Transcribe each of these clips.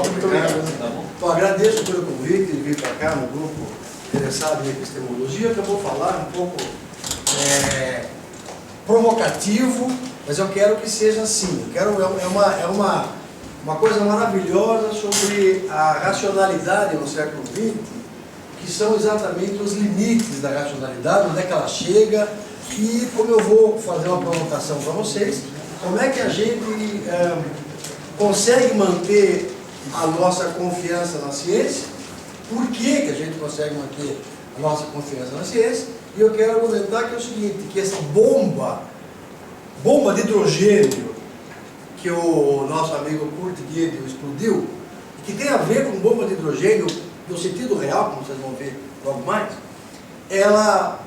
Muito obrigado. Então, agradeço pelo convite de vir para cá no grupo interessado em epistemologia, que eu vou falar um pouco provocativo, mas eu quero que seja assim. Uma coisa maravilhosa sobre a racionalidade no século XX, que são exatamente os limites da racionalidade, onde é que ela chega, e como eu vou fazer uma provocação para vocês, como é que a gente consegue manter a nossa confiança na ciência, por que a gente consegue manter a nossa confiança na ciência, e eu quero argumentar que é o seguinte, que essa bomba de hidrogênio que o nosso amigo Kurt Gödel explodiu, que tem a ver com bomba de hidrogênio no sentido real, como vocês vão ver logo mais, ela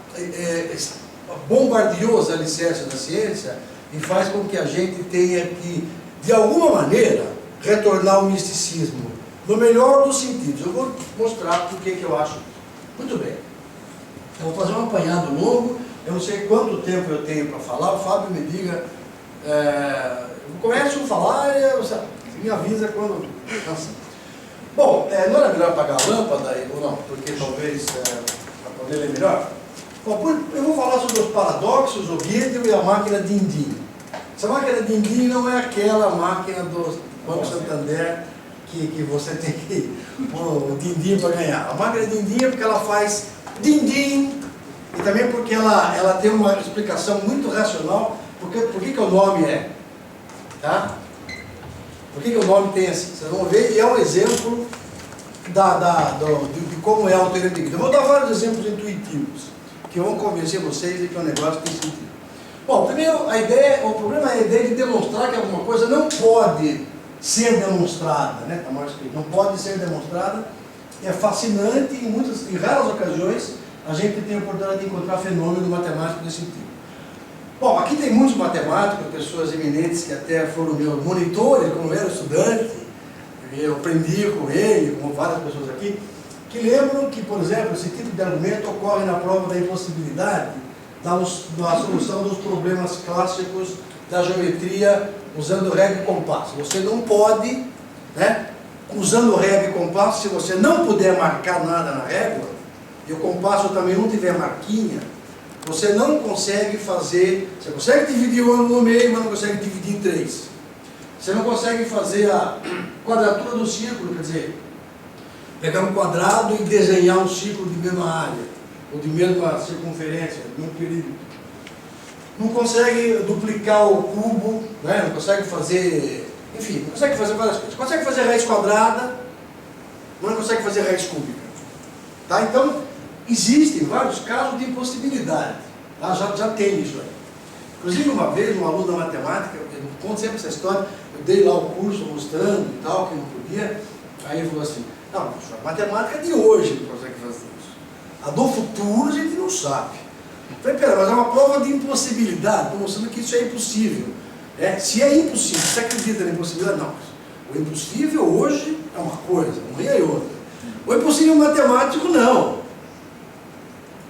bombardeou os alicerces da ciência e faz com que a gente tenha que, de alguma maneira, retornar ao misticismo, no melhor dos sentidos. Eu vou mostrar por que eu acho isso. Muito bem. Eu vou fazer um apanhado longo, eu não sei quanto tempo eu tenho para falar, o Fábio me diga, eu começo a falar e você me avisa quando cansar. Bom, não era melhor apagar a lâmpada ou não? Porque talvez para poder ler melhor. Bom, eu vou falar sobre os paradoxos, o Gödel e a máquina Din-Din. Essa máquina Din-Din não é aquela máquina do Banco Santander que você tem que pôr o Din-Din para ganhar. A máquina Din-Din é porque ela faz Din-Din e também porque ela tem uma explicação muito racional por que o nome é. Tá? Por que o nome tem assim? Vocês vão ver, e é um exemplo de como é o teorema de Gödel. Eu vou dar vários exemplos intuitivos que vão convencer vocês de que o negócio tem sentido. Bom, primeiro, o problema é a ideia de demonstrar que alguma coisa não pode ser demonstrada, né? Está mal escrito, não pode ser demonstrada. É fascinante e em raras ocasiões a gente tem a oportunidade de encontrar fenômeno matemático desse tipo. Bom, aqui tem muitos matemáticos, pessoas eminentes que até foram meus monitores, como eu era estudante, eu aprendi com ele, como várias pessoas aqui, que lembram que, por exemplo, esse tipo de argumento ocorre na prova da impossibilidade, da solução dos problemas clássicos da geometria usando régua e compasso. Você não pode, né, usando régua e compasso, se você não puder marcar nada na régua, e o compasso também não tiver marquinha, você não consegue fazer, você consegue dividir o ângulo no meio, mas não consegue dividir em 3. Você não consegue fazer a quadratura do círculo, quer dizer, pegar um quadrado e desenhar um círculo de mesma área, ou de mesma circunferência, de mesmo período. Não consegue duplicar o cubo, né? Não consegue fazer, enfim, não consegue fazer várias coisas. Consegue fazer raiz quadrada, mas não consegue fazer raiz cúbica. Tá? Então, existem vários casos de impossibilidade. Tá? Já tem isso aí. Inclusive, uma vez, um aluno da matemática, eu conto sempre essa história, eu dei lá o curso mostrando e tal, que não podia, aí ele falou assim, não, a matemática de hoje não consegue fazer isso. A do futuro a gente não sabe. Eu falei, pera, mas é uma prova de impossibilidade, estou mostrando que isso é impossível. Se é impossível, você acredita na impossibilidade? Não. O impossível hoje é uma coisa, amanhã é outra. O impossível matemático, não.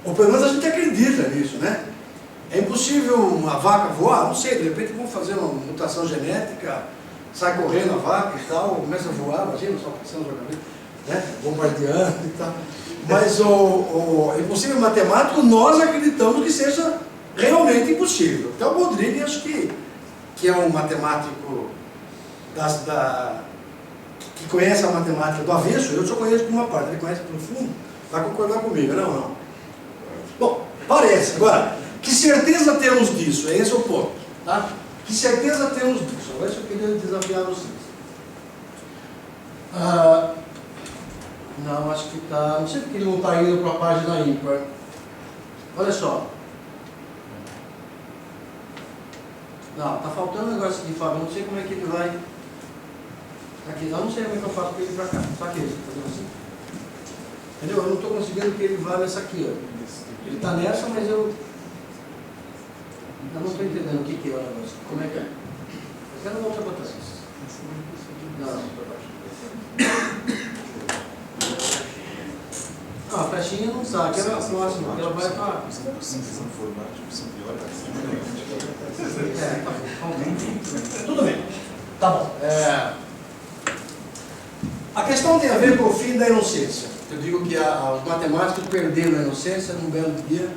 Ou pelo menos a gente acredita nisso, né? É impossível uma vaca voar? Não sei, de repente vamos fazer uma mutação genética, sai correndo a vaca e tal, começa a voar, imagina, só passando na cabeça, né? Bombardeando e tal. Mas o impossível matemático, nós acreditamos que seja realmente impossível. Então o Bodrighi, acho que é um matemático que conhece a matemática do avesso, eu só conheço por uma parte, ele conhece pelo fundo, vai concordar comigo, não? Bom, parece. Agora, que certeza temos disso? É esse o ponto. Tá? Que certeza temos disso? Agora isso eu queria desafiar vocês. Não, acho que está... Não sei porque ele não está indo para a página ímpar. Olha só. Não, está faltando um negócio aqui, Fábio. Eu não sei como é que ele vai... Aqui, eu não sei como é que eu faço para ele ir para cá. Só que ele, fazendo assim. Entendeu? Eu não estou conseguindo que ele vá nessa aqui, ó. Ele está nessa, mas eu não estou entendendo o que é o negócio. Como é que é? Eu quero voltar para trás. Não, para baixo. Não, a flechinha não sabe, que ela é a próxima, ela vai para... Tudo bem. Tá bom. A questão tem a ver com o fim da inocência. Eu digo que os matemáticos perderam a inocência num belo dia.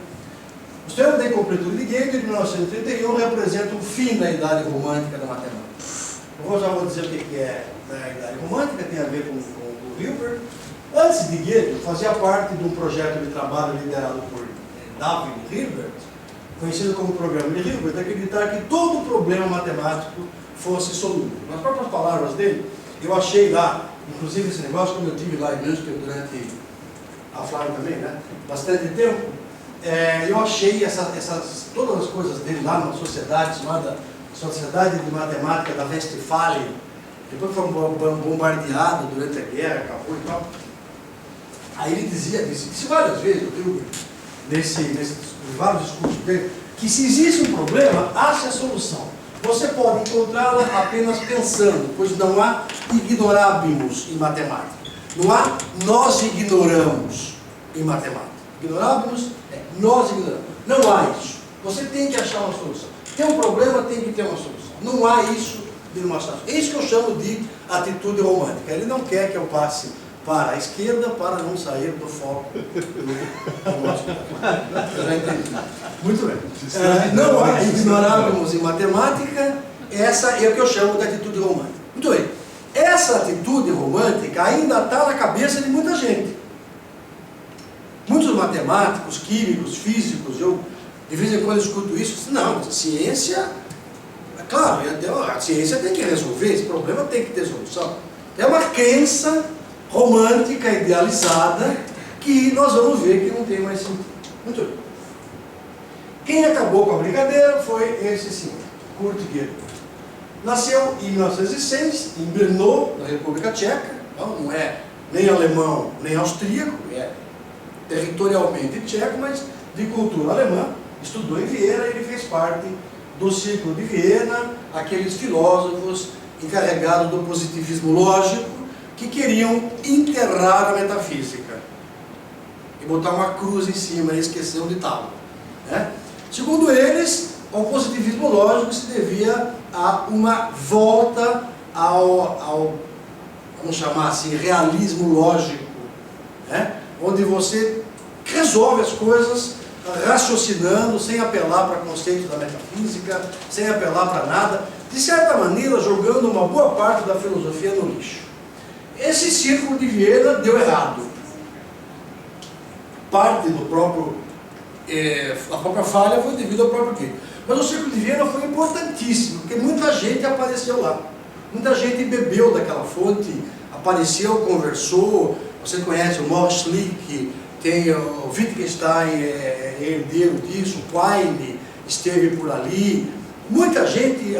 O Teorema da Incompletude de Gödel, de 1931, representa o fim da idade romântica da matemática. Eu já vou dizer o que é a idade romântica, tem a ver com o Hilbert. Antes de Gödel, fazia parte de um projeto de trabalho liderado por David Hilbert, conhecido como Programa de Hilbert, acreditar que todo problema matemático fosse solúvel. Nas próprias palavras dele, eu achei lá, inclusive esse negócio, como eu tive lá em Münster durante a Flávia também, né, bastante tempo, eu achei todas as coisas dele lá numa sociedade chamada Sociedade de Matemática da Westfália. Depois foi bombardeado durante a guerra, acabou e tal. Aí ele disse várias vezes, nesses vários discursos dele, que se existe um problema, ache a solução. Você pode encontrá-la apenas pensando, pois não há ignorabimus em matemática. Não há nós ignoramos em matemática. Ignorabimus é nós ignoramos. Não há isso. Você tem que achar uma solução. Tem um problema, tem que ter uma solução. Não há isso de uma solução. É isso que eu chamo de atitude romântica. Ele não quer que eu passe para a esquerda para não sair do foco do nosso. Eu já entendi. Muito bem. Não há ignorarmos em matemática, essa é o que eu chamo de atitude romântica. Muito bem. Essa atitude romântica ainda está na cabeça de muita gente. Muitos matemáticos, químicos, físicos, eu de vez em quando escuto isso, não, ciência, é claro, a ciência tem que resolver, esse problema tem que ter solução. É uma crença romântica, idealizada, que nós vamos ver que não tem mais sentido. Muito bem. Quem acabou com a brincadeira foi esse senhor, Kurt Gödel. Nasceu em 1906, em Brno, na República Tcheca, não é nem alemão, nem austríaco, é territorialmente tcheco, mas de cultura alemã. Estudou em Viena e ele fez parte do Círculo de Viena, aqueles filósofos encarregados do positivismo lógico que queriam enterrar a metafísica e botar uma cruz em cima e esquecer onde estava, né? Segundo eles, ao positivismo lógico se devia a uma volta ao vamos chamar assim, realismo lógico, né? Onde você resolve as coisas raciocinando, sem apelar para conceitos da metafísica, sem apelar para nada, de certa maneira jogando uma boa parte da filosofia no lixo. Esse Círculo de Viena deu errado. Parte do próprio, a própria falha foi devido ao próprio Gödel. Mas o Círculo de Viena foi importantíssimo, porque muita gente apareceu lá. Muita gente bebeu daquela fonte, apareceu, conversou. Você conhece o Maurice Schlick, tem o Wittgenstein, herdeiro disso, o Quine esteve por ali. Muita gente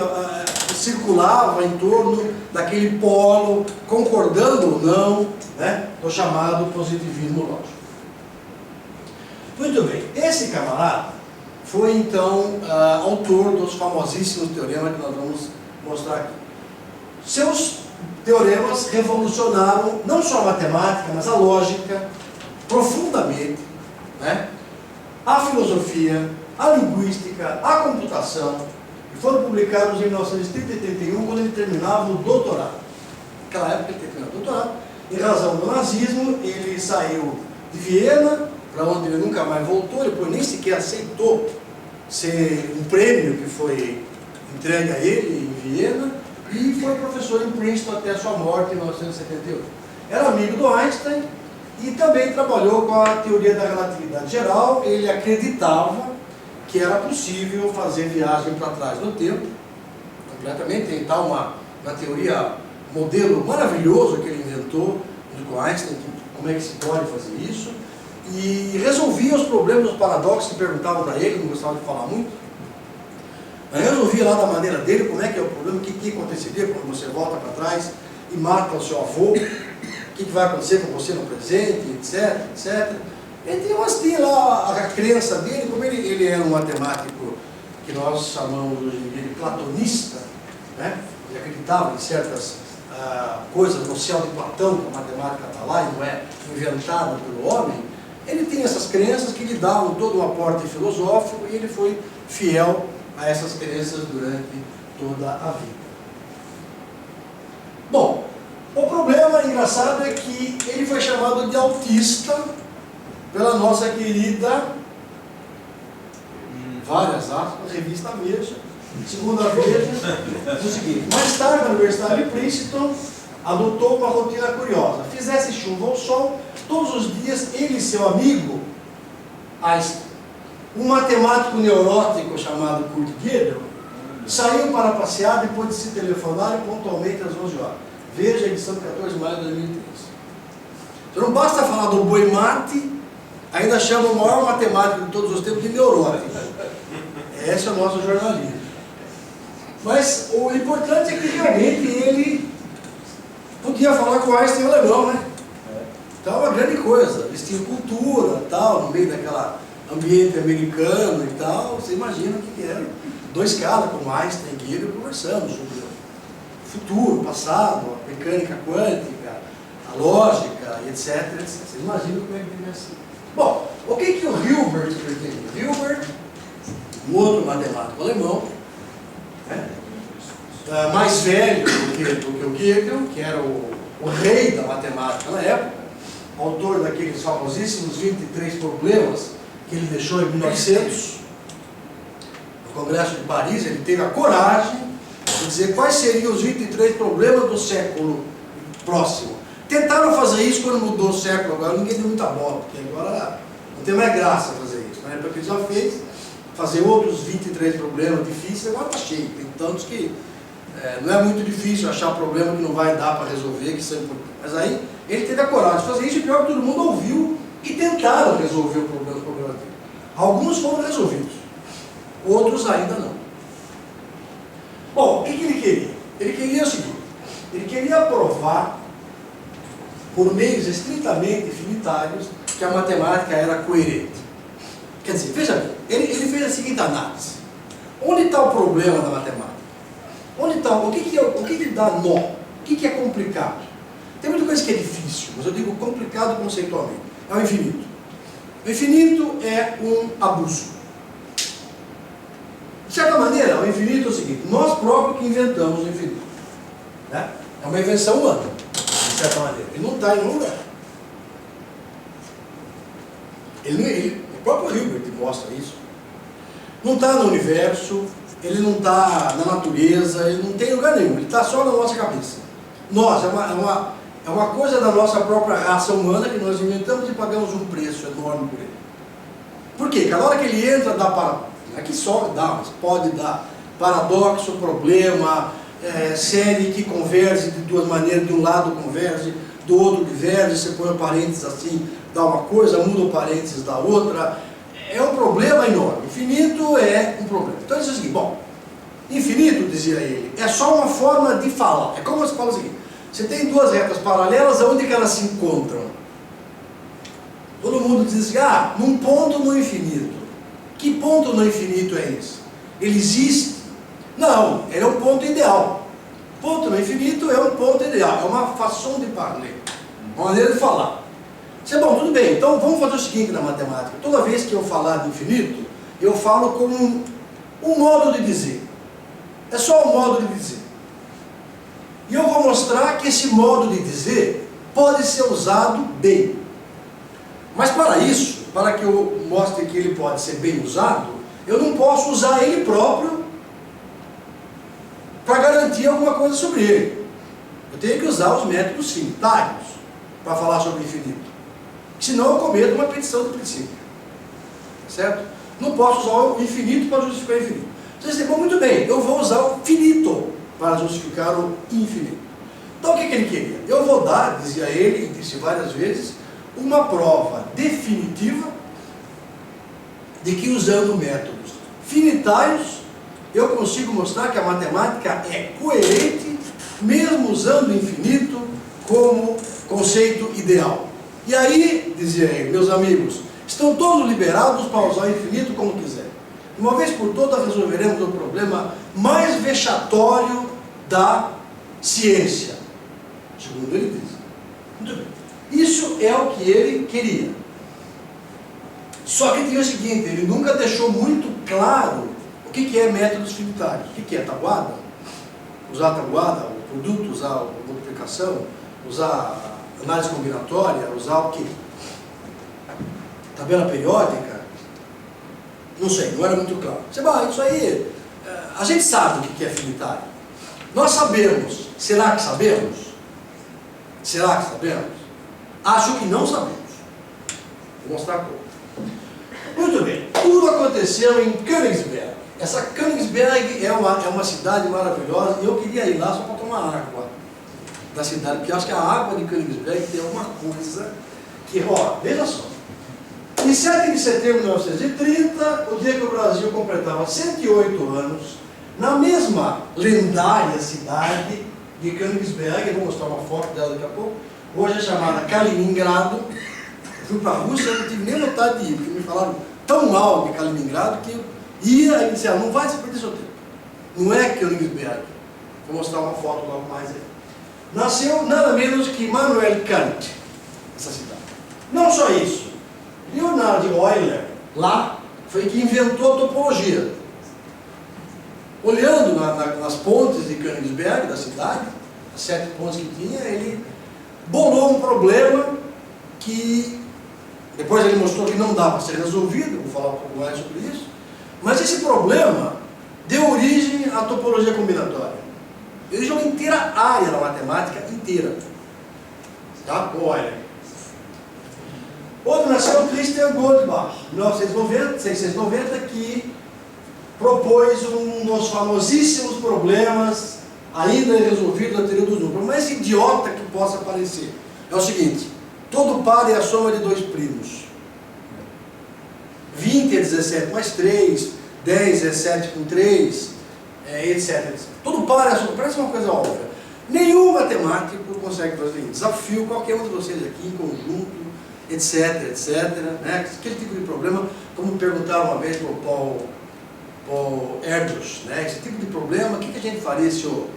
circulava em torno daquele polo, concordando ou não, né, do chamado positivismo lógico. Muito bem, esse camarada foi então autor dos famosíssimos teoremas que nós vamos mostrar aqui. Seus teoremas revolucionaram não só a matemática, mas a lógica, profundamente, né? A filosofia, a linguística, a computação, e foram publicados em 1930 e 1931, quando ele terminava o doutorado. Naquela época ele terminou o doutorado, em razão do nazismo, ele saiu de Viena, para onde ele nunca mais voltou, depois nem sequer aceitou ser um prêmio que foi entregue a ele em Viena, e foi professor em Princeton até a sua morte em 1978. Era amigo do Einstein, e também trabalhou com a teoria da relatividade geral. Ele acreditava que era possível fazer viagem para trás no tempo, completamente, tentar uma teoria, modelo maravilhoso que ele inventou, junto com Einstein, como é que se pode fazer isso, e resolvia os problemas, os paradoxos que perguntavam para ele, não gostava de falar muito, mas resolvia lá da maneira dele, como é que é o problema, o que aconteceria quando você volta para trás e mata o seu avô, o que vai acontecer com você no presente, etc, etc. Mas tinha lá a crença dele, como ele era um matemático que nós chamamos hoje em dia de platonista, né? Ele acreditava em certas coisas no céu de Platão, que a matemática está lá e não é inventada pelo homem. Ele tinha essas crenças que lhe davam todo um aporte filosófico e ele foi fiel a essas crenças durante toda a vida. Bom, O problema engraçado é que ele foi chamado de autista pela nossa querida, várias aspas, revista Veja, segunda Veja, o seguinte: mais tarde, na Universidade de Princeton, adotou uma rotina curiosa. Fizesse chuva ou sol, todos os dias ele e seu amigo Einstein, um matemático neurótico chamado Kurt Gödel, saiu para passear depois de se telefonarem pontualmente às 11 horas. Veja a edição de 14 de maio de 2013. Então não basta falar do boi mate, ainda chama o maior matemático de todos os tempos de neurótico. Esse é o nosso jornalismo. Mas o importante é que realmente ele podia falar com Einstein em alemão, né? Então é uma grande coisa. Eles tinham cultura, tal, no meio daquela ambiente americano e tal. Você imagina o que era. Dois caras como Einstein e Gödel conversando sobre o futuro, passado, a mecânica quântica, a lógica, etc, etc. Você imagina como é que devia ser. Bom, o que o Hilbert pretende? Hilbert, um outro matemático alemão, né, mais velho do que o Gödel, que era o rei da matemática na época, autor daqueles famosíssimos 23 problemas que ele deixou em 1900, no Congresso de Paris. Ele teve a coragem de dizer quais seriam os 23 problemas do século próximo. Tentaram fazer isso quando mudou o século, agora ninguém deu muita bola, porque agora não tem mais graça fazer isso. Na época que ele já fez, fazer outros 23 problemas difíceis, agora está cheio. Tem tantos que não é muito difícil achar problema que não vai dar para resolver, que são importantes. Mas aí ele teve a coragem de fazer isso, e pior que todo mundo ouviu e tentaram resolver o problema dele. Alguns foram resolvidos, outros ainda não. Bom, o que ele queria? Ele queria o seguinte: ele queria provar, por meios estritamente finitários, que a matemática era coerente. Quer dizer, veja bem, ele fez a seguinte análise: onde está o problema da matemática? Onde está? O que dá nó? O que é complicado? Tem muita coisa que é difícil, mas eu digo complicado conceitualmente. É o infinito. O infinito é um abuso. De certa maneira, o infinito é o seguinte: nós próprios que inventamos o infinito. Né? É uma invenção humana, de certa maneira. Ele não está em nenhum lugar. O próprio Hilbert mostra isso. Não está no universo, ele não está na natureza, ele não tem lugar nenhum, ele está só na nossa cabeça. Nós, é uma coisa da nossa própria raça humana que nós inventamos e pagamos um preço enorme por ele. Por quê? Porque a hora que ele entra, dá para... Aqui só dá, mas pode dar paradoxo, problema, série que converge de duas maneiras, de um lado converge, do outro diverge, você põe o parênteses assim, dá uma coisa, muda o parênteses da outra. É um problema enorme. Infinito é um problema. Então ele diz o seguinte: bom, infinito, dizia ele, é só uma forma de falar. É como você fala o seguinte: você tem duas retas paralelas, aonde que elas se encontram? Todo mundo diz assim: num ponto no infinito. Que ponto no infinito é esse? Ele existe? Não, ele é um ponto ideal. Ponto no infinito é um ponto ideal, é uma façon de parler, uma maneira de falar. Isso é bom, tudo bem, então vamos fazer o seguinte na matemática: toda vez que eu falar de infinito, eu falo como um modo de dizer. É só um modo de dizer. E eu vou mostrar que esse modo de dizer pode ser usado bem. Mas para isso, para que eu mostre que ele pode ser bem usado, eu não posso usar ele próprio para garantir alguma coisa sobre ele. Eu tenho que usar os métodos finitários para falar sobre o infinito. Senão eu cometo uma petição do princípio. Certo? Não posso usar o infinito para justificar o infinito. Você diz: bom, muito bem, eu vou usar o finito para justificar o infinito. Então o que ele queria? Eu vou dar, dizia ele, e disse várias vezes, uma prova definitiva de que, usando métodos finitários, eu consigo mostrar que a matemática é coerente, mesmo usando o infinito como conceito ideal. E aí, dizia ele, meus amigos, estão todos liberados para usar o infinito como quiserem. Uma vez por todas resolveremos o problema mais vexatório da ciência, segundo ele diz. Muito bem. Isso é o que ele queria. Só que tinha o seguinte: ele nunca deixou muito claro o que é métodos finitários. O que é tabuada? Usar a tabuada, o produto, usar a multiplicação, usar análise combinatória, usar o quê? Tabela periódica? Não sei, não era muito claro. Isso aí, a gente sabe o que é finitário. Nós sabemos. Será que sabemos? Será que sabemos? Acho que não sabemos. Vou mostrar como. Muito bem, tudo aconteceu em Königsberg. Essa Königsberg é uma cidade maravilhosa e eu queria ir lá só para tomar água da cidade, porque eu acho que a água de Königsberg tem alguma coisa que, veja só. Em 7 de setembro de 1930, o dia que o Brasil completava 108 anos, na mesma lendária cidade de Königsberg, eu vou mostrar uma foto dela daqui a pouco, hoje é chamada Kaliningrado. Fui para a Rússia, não tive nem vontade de ir, porque me falaram tão mal de Kaliningrado que eu ia e disseram, não vai se perder seu tempo. Não é Königsberg. Vou mostrar uma foto logo mais aí. Nasceu nada menos que Immanuel Kant, essa cidade. Não só isso, Leonhard Euler, lá, foi que inventou a topologia. Olhando nas pontes de Königsberg, da cidade, as 7 pontes que tinha, ele bolou um problema que depois ele mostrou que não dá para ser resolvido, vou falar um pouco mais sobre isso, mas esse problema deu origem à topologia combinatória. Ele é uma inteira área da matemática inteira. Tá? Olha. Outro nasceu Christian Goldbach, em 1690, que propôs um dos famosíssimos problemas ainda irresolvidos da teoria dos números. O mais idiota que possa parecer é o seguinte: todo par é a soma de 2 primos. 20 é 17 mais 3, 10 é 7 com 3, etc. Todo par é a soma, parece uma coisa óbvia. Nenhum matemático consegue fazer isso. Desafio qualquer um de vocês aqui, em conjunto, etc, etc. Né? Aquele tipo de problema, como perguntaram uma vez para o Paul Erdős, né? Esse tipo de problema, o que a gente faria se o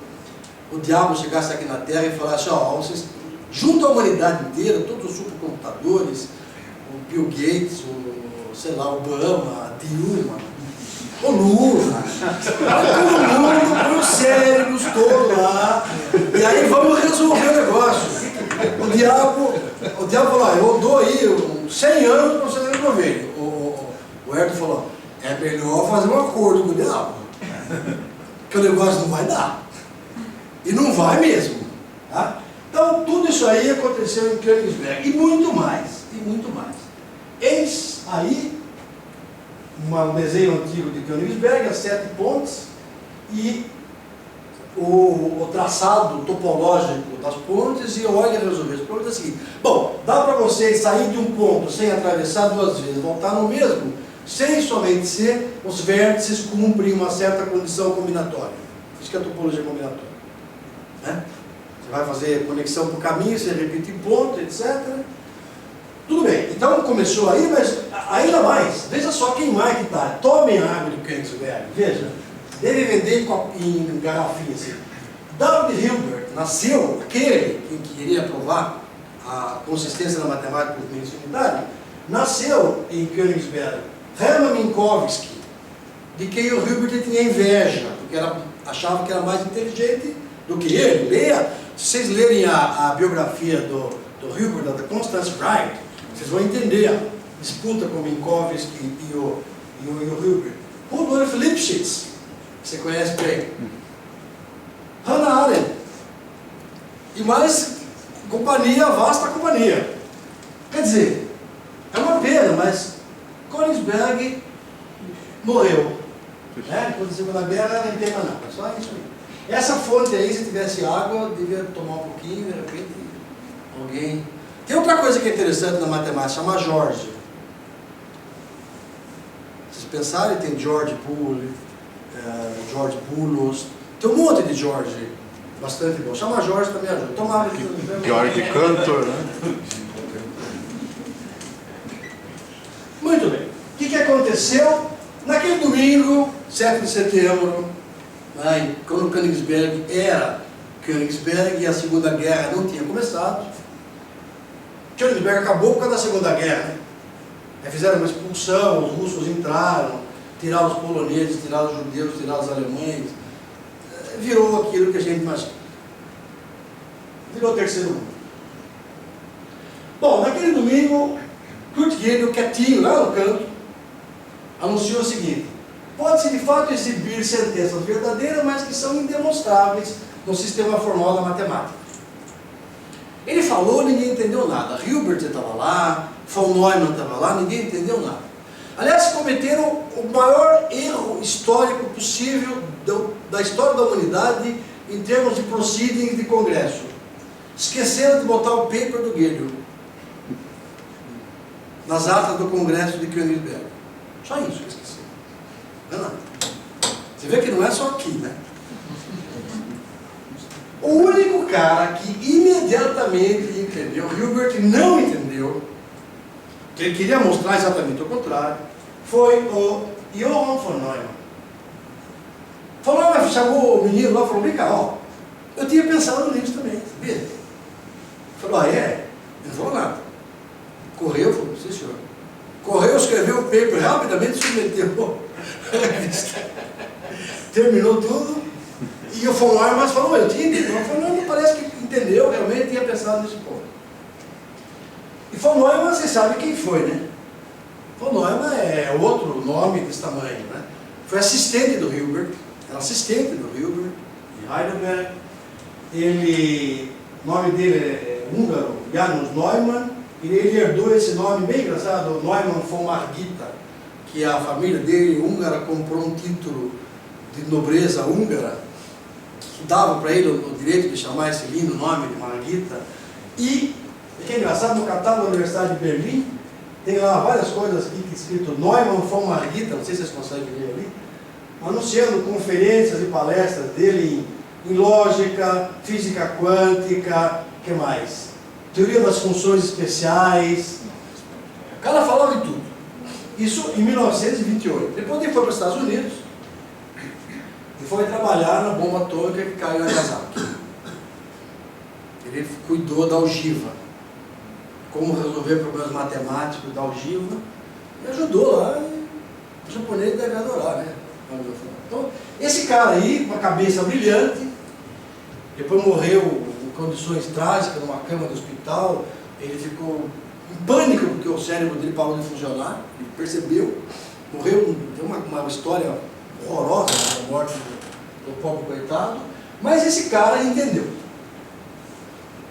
diabo chegasse aqui na Terra e falasse, vocês junto à humanidade inteira, todos os supercomputadores, o Bill Gates, o Obama, a Dilma, o Lula, todo mundo com os cérebros todos lá, e aí vamos resolver o negócio. O diabo falou, eu dou aí 100 anos para você resolver. O Herto falou, é melhor fazer um acordo com o diabo, que o negócio não vai dar. E não vai mesmo. Tá? Então, tudo isso aí aconteceu em Königsberg, e muito mais, e muito mais. Eis aí um desenho antigo de Königsberg, as 7 pontes, e o traçado topológico das pontes, e Euler resolveu esse problema. É o seguinte: bom, dá para você sair de um ponto sem atravessar 2 vezes, voltar no mesmo, sem somente ser os vértices cumprem uma certa condição combinatória. Isso que é a topologia combinatória. Né? Você vai fazer conexão por caminho, você repete ponto, etc. Tudo bem, então começou aí, mas ainda mais, veja só quem mais que está. Tomem a água de Königsberg, veja, deve vender em garrafinha assim. W. Hilbert nasceu, aquele que queria provar a consistência da matemática por meio unitário, nasceu em Königsberg. Hermann Minkowski, de quem o Hilbert tinha inveja, porque achava que era mais inteligente do que ele. Leia, se vocês lerem a biografia do Hilbert, da Constance Wright, vocês vão entender a disputa com Minkowski e o Hilbert. Rudolf Lipschitz, você conhece bem. Hannah Arendt. E mais companhia, vasta companhia. Quer dizer, é uma pena, mas Königsberg morreu. Né? Depois da Segunda Guerra não tem mais nada, só isso aí. Essa fonte aí, se tivesse água, eu devia tomar um pouquinho, de repente alguém... Tem outra coisa que é interessante na matemática, chama George. Vocês pensarem, tem George Boole, George Boulos, tem um monte de George, bastante bom. Chama George também ajuda. Tomara que... George Cantor, né? Muito bem. O que aconteceu? Naquele domingo, 7 de setembro, quando Königsberg era Königsberg e a Segunda Guerra não tinha começado, Königsberg acabou por causa da Segunda Guerra. Aí fizeram uma expulsão, os russos entraram, tiraram os poloneses, tiraram os judeus, tiraram os alemães. Virou aquilo que a gente imagina. Virou o Terceiro Mundo. naquele domingo, Kurt Gödel, quietinho, lá no canto, anunciou o seguinte: pode-se de fato exibir sentenças verdadeiras, mas que são indemonstráveis no sistema formal da matemática. Ele falou, ninguém entendeu nada. Hilbert estava lá, von Neumann estava lá, ninguém entendeu nada. Aliás, cometeram o maior erro histórico possível da história da humanidade em termos de proceedings de congresso. Esqueceram de botar o paper do Gödel nas atas do congresso de Königsberg. Só isso que esqueceram. Não é nada. Você vê que não é só aqui, né? O único cara que imediatamente entendeu, Hilbert não entendeu, que ele queria mostrar exatamente o contrário, foi o Johann von Neumann. Von Neumann chamou o menino lá e falou: vem cá, ó, eu tinha pensado nisso também, sabia? Ele falou: ah, é? Ele não falou nada. Correu, falou: sim, senhor. Correu, escreveu o paper, rapidamente submeteu a revista. Terminou tudo. E o von Neumann falou: eu tinha entendido. O von Neumann parece que entendeu, realmente tinha pensado nesse ponto. E von Neumann, você sabe quem foi, né? Von Neumann é outro nome desse tamanho, né? Foi assistente do Hilbert, era assistente do Hilbert, de Heidelberg. O nome dele é húngaro, János Neumann, e ele herdou esse nome bem engraçado, Neumann von Margita, que a família dele, húngara, comprou um título de nobreza húngara, que dava para ele o direito de chamar esse lindo nome de Margita. E que é engraçado, no catálogo da Universidade de Berlim, tem lá várias coisas aqui escrito Neumann von Margita, não sei se vocês conseguem ler ali, anunciando conferências e palestras dele em lógica, física quântica, o que mais? Teoria das funções especiais. O cara falava de tudo. Isso em 1928. Depois ele foi para os Estados Unidos e foi trabalhar na bomba atômica que caiu em Nagasaki. Ele cuidou da ogiva, como resolver problemas matemáticos da ogiva, e ajudou lá. O japonês deve adorar, né? Então, esse cara aí, com a cabeça brilhante, depois morreu em condições trágicas, numa cama de hospital. Ele ficou em pânico porque o cérebro dele parou de funcionar, ele percebeu, morreu, tem uma história horrorosa da morte do pobre coitado, mas esse cara entendeu.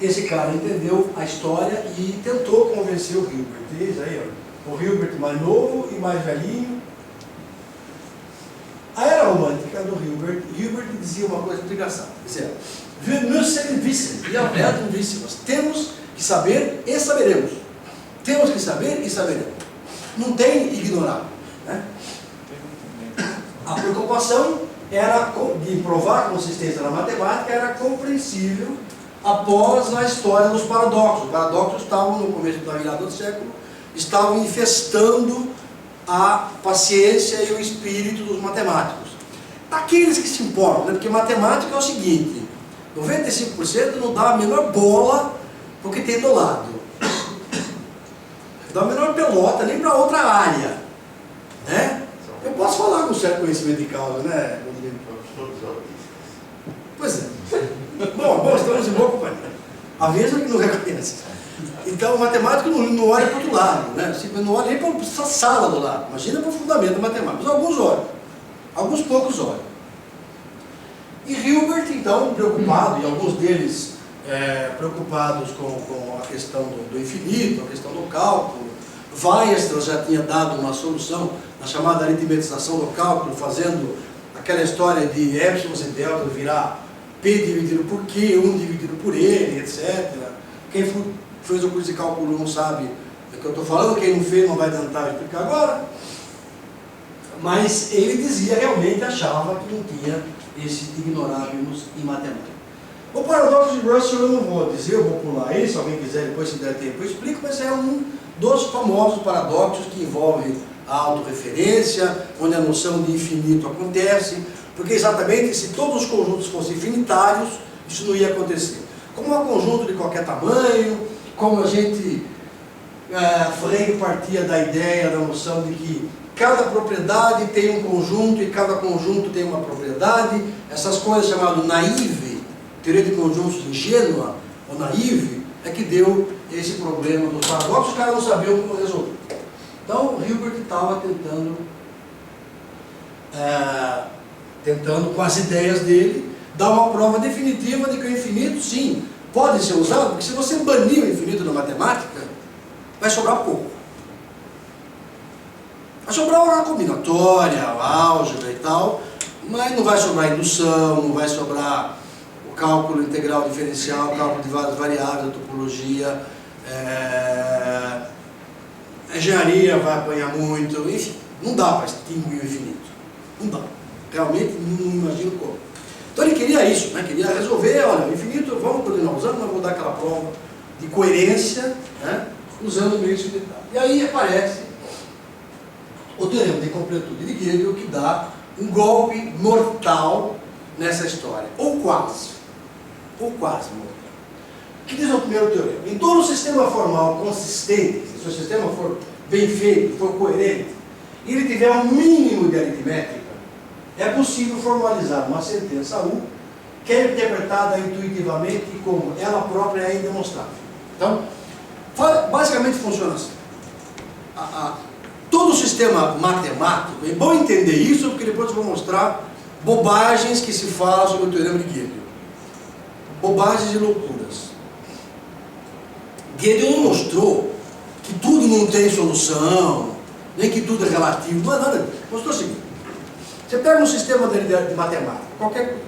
Esse cara entendeu a história e tentou convencer o Hilbert. Eis aí, ó, o Hilbert mais novo e mais velhinho. A era romântica do Hilbert dizia uma coisa muito engraçada. Dizia: wir müssen wissen, wir werden wissen. Nós temos que saber e saberemos. Temos que saber e saberemos. Não tem ignorar, né? A preocupação era de provar a consistência na matemática, era compreensível após a história dos paradoxos. Os paradoxos estavam, no começo da virada do século, estavam infestando a paciência e o espírito dos matemáticos. Daqueles que se importam, né? Porque matemática é o seguinte: 95% não dá a menor bola para o que tem do lado. Não dá a menor pelota nem para outra área, né? Eu posso falar com certo conhecimento de causa, né? Pois é. Bom, estamos em boa companhia. A mesma que não reconhece. Então, o matemático não olha para o outro lado, né? Não olha nem para essa sala do lado. Imagina para o fundamento matemático. Mas alguns olham. Alguns poucos olham. E Hilbert, então, preocupado, e alguns deles preocupados com a questão do infinito, a questão do cálculo. Weierstrass já tinha dado uma solução na chamada aritmetização do cálculo, fazendo aquela história de épsilon e delta virar P dividido por Q, 1 dividido por N, etc. Quem fez o curso de cálculo não sabe do que eu estou falando, quem não fez não vai tentar explicar agora. Mas ele dizia, realmente achava que não tinha esse ignoráveis em matemática. O paradoxo de Russell eu não vou dizer, eu vou pular ele, se alguém quiser depois, se der tempo eu explico, mas é um dos famosos paradoxos que envolve a autorreferência, onde a noção de infinito acontece, porque exatamente se todos os conjuntos fossem infinitários, isso não ia acontecer. Como um conjunto de qualquer tamanho, como a gente, Frege partia da ideia, da noção de que cada propriedade tem um conjunto e cada conjunto tem uma propriedade, essas coisas chamadas naive, teoria de conjuntos ingênua, ou naive, é que deu esse problema dos paradoxos, os caras não sabiam como resolver. Então, Hilbert estava tentando, com as ideias dele, dar uma prova definitiva de que o infinito, sim, pode ser usado, porque se você banir o infinito da matemática, vai sobrar pouco. Vai sobrar uma combinatória, álgebra e tal, mas não vai sobrar indução, não vai sobrar o cálculo integral diferencial, o cálculo de várias variáveis, a topologia, a engenharia vai apanhar muito, enfim, não dá para extinguir o infinito. Não dá. Realmente não imagino como. Então ele queria isso, né? Queria resolver, olha, o infinito, vamos continuar usando, mas vou dar aquela prova de coerência, né? Usando o meio unitário. E aí aparece o teorema de completude de Gödel, que dá um golpe mortal nessa história, ou quase mortal. O que diz o primeiro teorema? Em todo sistema formal consistente, se o sistema for bem feito, for coerente, e ele tiver um mínimo de aritmética, é possível formalizar uma sentença U que é interpretada intuitivamente como ela própria é indemonstrável. Então, basicamente funciona assim. Todo o sistema matemático, é bom entender isso, porque depois eu vou mostrar bobagens que se falam sobre o teorema de Gödel. Bobagens e loucuras. Gödel não mostrou que tudo não tem solução, nem que tudo é relativo, não é nada. Mostrou o seguinte: você pega um sistema de matemática, qualquer coisa,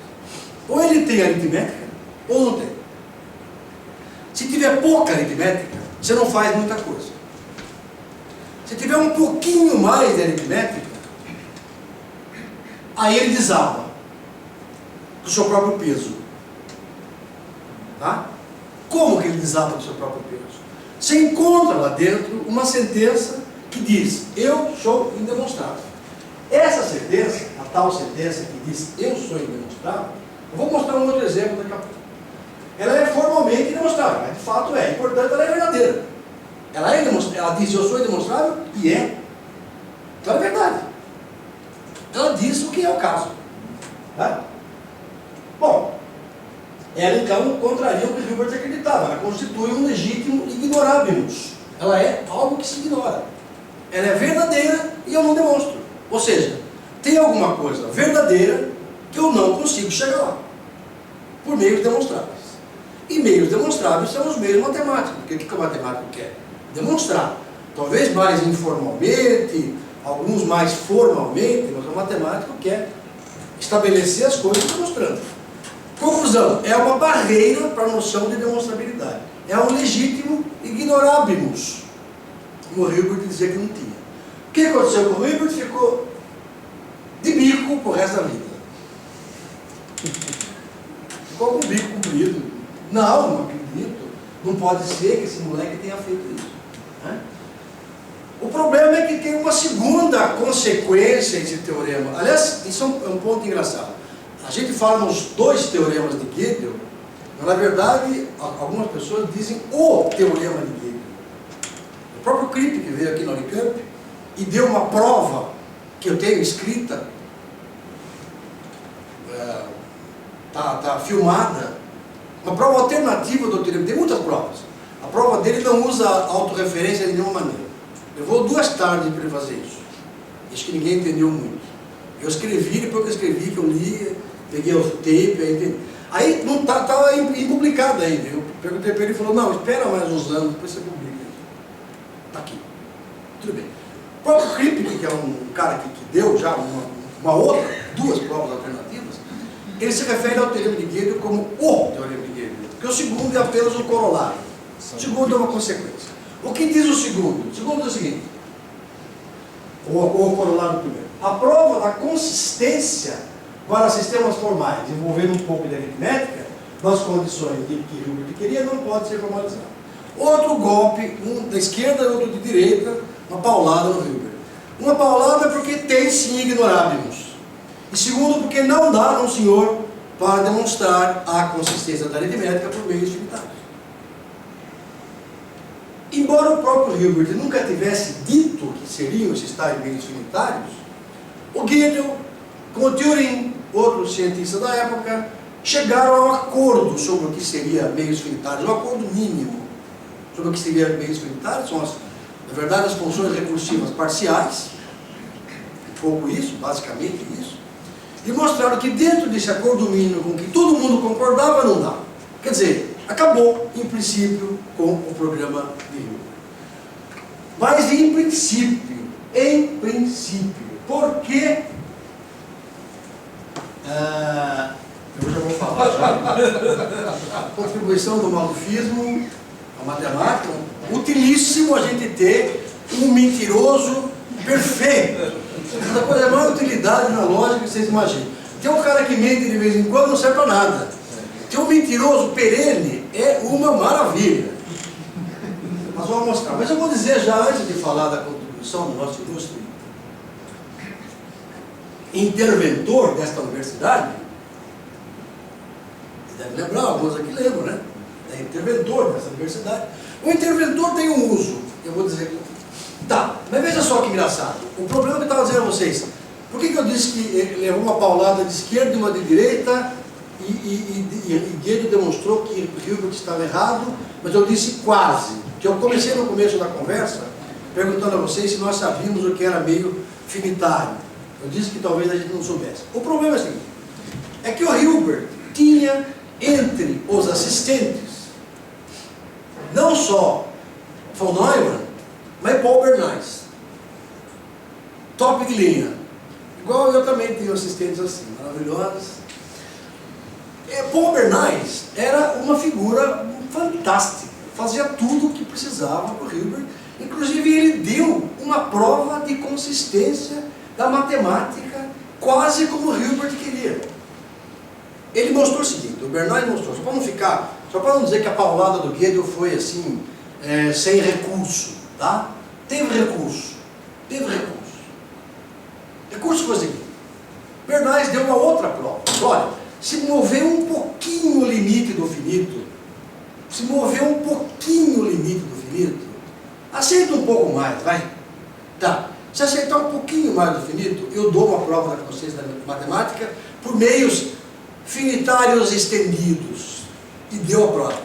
ou ele tem aritmética, ou não tem. Se tiver pouca aritmética, você não faz muita coisa. Se tiver um pouquinho mais de aritmética, aí ele desaba do seu próprio peso. Tá? Como que ele desaba do seu próprio peso? Você encontra lá dentro uma sentença que diz: eu sou indemonstrável. Essa sentença, a tal sentença que diz eu sou indemonstrável, eu vou mostrar um outro exemplo daqui a pouco. Ela é formalmente indemonstrável, mas de fato é, portanto ela é verdadeira. Ela diz eu sou indemonstrável e é. Então é verdade. Ela diz o que é o caso. Tá? Bom, ela então contraria o que Hilbert acreditava. Ela constitui um legítimo ignorabimus. Ela é algo que se ignora. Ela é verdadeira e eu não demonstro. Ou seja, tem alguma coisa verdadeira que eu não consigo chegar lá, por meios demonstráveis. E meios demonstráveis são os meios matemáticos. Porque o que o matemático quer? Demonstrar. Talvez mais informalmente, alguns mais formalmente, mas o matemático quer estabelecer as coisas demonstrando. Conclusão: é uma barreira para a noção de demonstrabilidade. É um legítimo ignorabimus. Como o Hilbert dizia que não tinha. O que aconteceu com o Hilbert? Ficou de bico pro resto da vida. Ficou com o bico comprido. Não acredito. Não pode ser que esse moleque tenha feito isso. Né? O problema é que tem uma segunda consequência esse teorema. Aliás, isso é um ponto engraçado. A gente fala nos dois teoremas de Gödel, mas na verdade algumas pessoas dizem o teorema de Gödel. O próprio Kripp, que veio aqui na Unicamp e deu uma prova que eu tenho escrita, tá filmada, uma prova alternativa do teorema. Tem muitas provas. A prova dele não usa autorreferência de nenhuma maneira. Levou 2 tardes para ele fazer isso. Acho que ninguém entendeu muito. Eu escrevi, depois que eu escrevi, que eu li, peguei o tape, aí entendi. Aí não estava impublicado ainda. Eu perguntei para ele e falou: não, espera mais uns anos, depois você publica isso. Está aqui. Tudo bem. O próprio Kripp, que é um cara que deu já uma outra, 2 provas alternativas, ele se refere ao teorema de Gödel como o teorema de Gödel, porque o segundo é apenas um corolário. O segundo é uma consequência. O que diz o segundo? O segundo é o seguinte, o corolário primeiro: a prova da consistência para sistemas formais, envolvendo um pouco de aritmética, nas condições que Hilbert queria, não pode ser formalizado. Outro golpe, um da esquerda e outro de direita, uma paulada no Hilbert. Uma paulada porque tem sim ignorabimus. E segundo, porque não dá no senhor para demonstrar a consistência da aritmética por meios finitários. Embora o próprio Hilbert nunca tivesse dito que seriam esses tais meios finitários, o Gödel, com o Turing, outro cientista da época, chegaram a um acordo sobre o que seria meios finitários, um acordo mínimo. sobre o que seria meios unitários, são, na verdade, as funções recursivas parciais, um pouco isso, basicamente isso, e mostraram que dentro desse acordo mínimo com que todo mundo concordava, não dá. Quer dizer, acabou, em princípio, com o programa de Hilbert. Mas em princípio, por que... eu já vou falar já. Contribuição do malufismo, a matemática, utilíssimo a gente ter um mentiroso perfeito. Essa coisa é a maior utilidade na lógica que vocês imaginam. Tem um cara que mente de vez em quando, não serve para nada. Tem um mentiroso perene, é uma maravilha. Mas vamos mostrar. Mas eu vou dizer já, antes de falar da contribuição do nosso ilustre interventor desta universidade, deve lembrar, alguns aqui lembram, né? É interventor dessa universidade. O interventor tem um uso, eu vou dizer. Tá, mas veja só que engraçado. O problema que eu estava dizendo a vocês, por que eu disse que ele levou uma paulada de esquerda e uma de direita, e Guedes demonstrou que Hilbert estava errado, mas eu disse quase, que eu comecei no começo da conversa, perguntando a vocês se nós sabíamos o que era meio finitário. Eu disse que talvez a gente não soubesse. O problema é o seguinte, é que o Hilbert tinha entre os assistentes, não só von Neumann, mas Paul Bernays. Top de linha. Igual eu também tenho assistentes assim, maravilhosos. Paul Bernays era uma figura fantástica, fazia tudo o que precisava para o Hilbert, inclusive ele deu uma prova de consistência da matemática, quase como o Hilbert queria. Ele mostrou o seguinte, o Bernays mostrou, só para não dizer que a paulada do Gödel foi assim, sem recurso, tá? Teve recurso. Recurso foi o seguinte, Bernays deu uma outra prova. Olha, se mover um pouquinho o limite do finito, aceita um pouco mais, vai? Tá. Se aceitar um pouquinho mais do finito, eu dou uma prova para vocês da matemática por meios finitários estendidos. E deu a prova.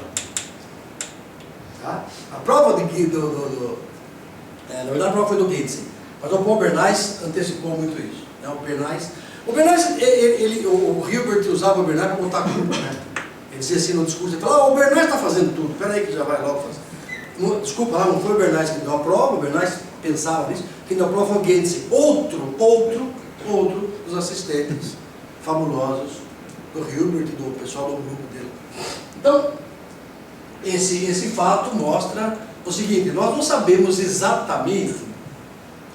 Tá? A prova na verdade a prova foi do Gates, mas o Paul Bernays antecipou muito isso. Né? O Bernays, o Hilbert usava o Bernays para botar a culpa, né? Ele dizia assim no discurso, ele falava, o Bernays está fazendo tudo, espera aí que já vai logo fazer. Desculpa, lá não foi o Bernays que deu a prova, o Bernays pensava nisso, quem deu a prova foi o Gates, outro dos assistentes fabulosos do Hilbert e do pessoal do grupo dele. Então, esse fato mostra o seguinte, nós não sabemos exatamente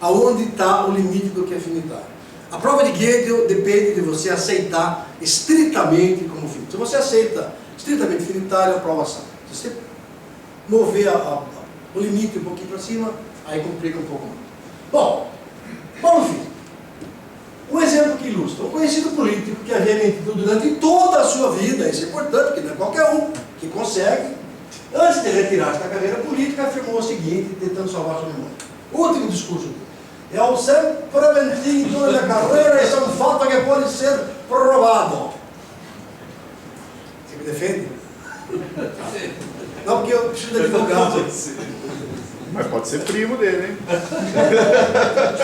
aonde está o limite do que é finitário. A prova de Gödel depende de você aceitar estritamente como finito. Se você aceita estritamente finitário, a prova sai. Se você mover o limite um pouquinho para cima, aí complica um pouco mais. Bom, vamos ver. Um exemplo que ilustra. Um conhecido político que havia mentido durante toda a sua vida, isso é importante, porque não é qualquer um que consegue, antes de retirar-se da carreira política, afirmou o seguinte, tentando salvar sua memória. O último discurso dele. Eu sempre menti em toda a minha carreira, isso é um fato que pode ser provado. Você me defende? Não, porque eu preciso de advogado. Mas pode ser primo dele, hein?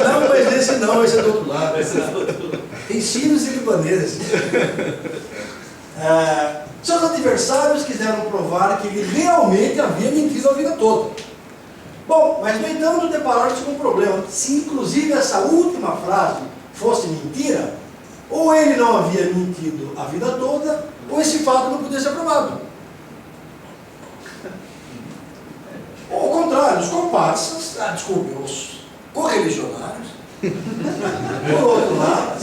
Não, mas esse não, esse é do outro lado. Tem sírios e libaneses. Seus adversários quiseram provar que ele realmente havia mentido a vida toda. Bom, mas no entanto depararam-se com um problema. Se inclusive essa última frase fosse mentira, ou ele não havia mentido a vida toda, ou esse fato não podia ser provado. Ou ao contrário, os comparsas, os correligionários, por outro lado,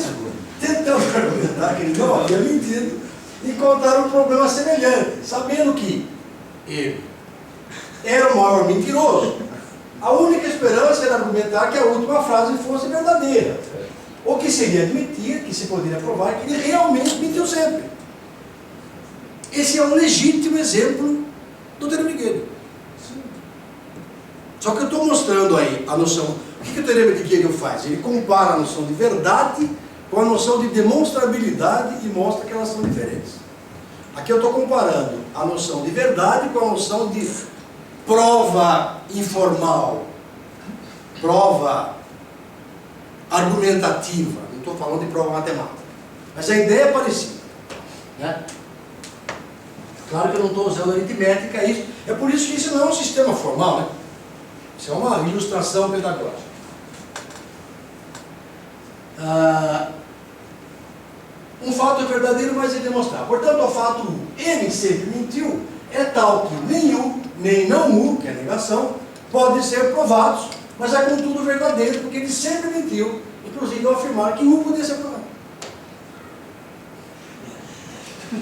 tentando argumentar que ele não havia mentido, encontraram um problema semelhante, sabendo que ele era o maior mentiroso. A única esperança era argumentar que a última frase fosse verdadeira. O que seria admitir, que se poderia provar, que ele realmente mentiu sempre. Esse é um legítimo exemplo do teorema de Gödel. Só que eu estou mostrando aí a noção. O que o teorema de Gödel faz? Ele compara a noção de verdade com a noção de demonstrabilidade e mostra que elas são diferentes. Aqui eu estou comparando a noção de verdade com a noção de prova informal, prova argumentativa, não estou falando de prova matemática, mas a ideia é parecida, né? Claro que eu não estou usando aritmética, isso. É por isso que isso não é um sistema formal, né? Isso é uma ilustração pedagógica. Um fato é verdadeiro, mas é demonstrar. Portanto, o fato U, N sempre mentiu, é tal que nem U, nem não U, que é a negação, podem ser provados, mas é contudo verdadeiro, porque ele sempre mentiu, inclusive ao afirmar que U podia ser provado.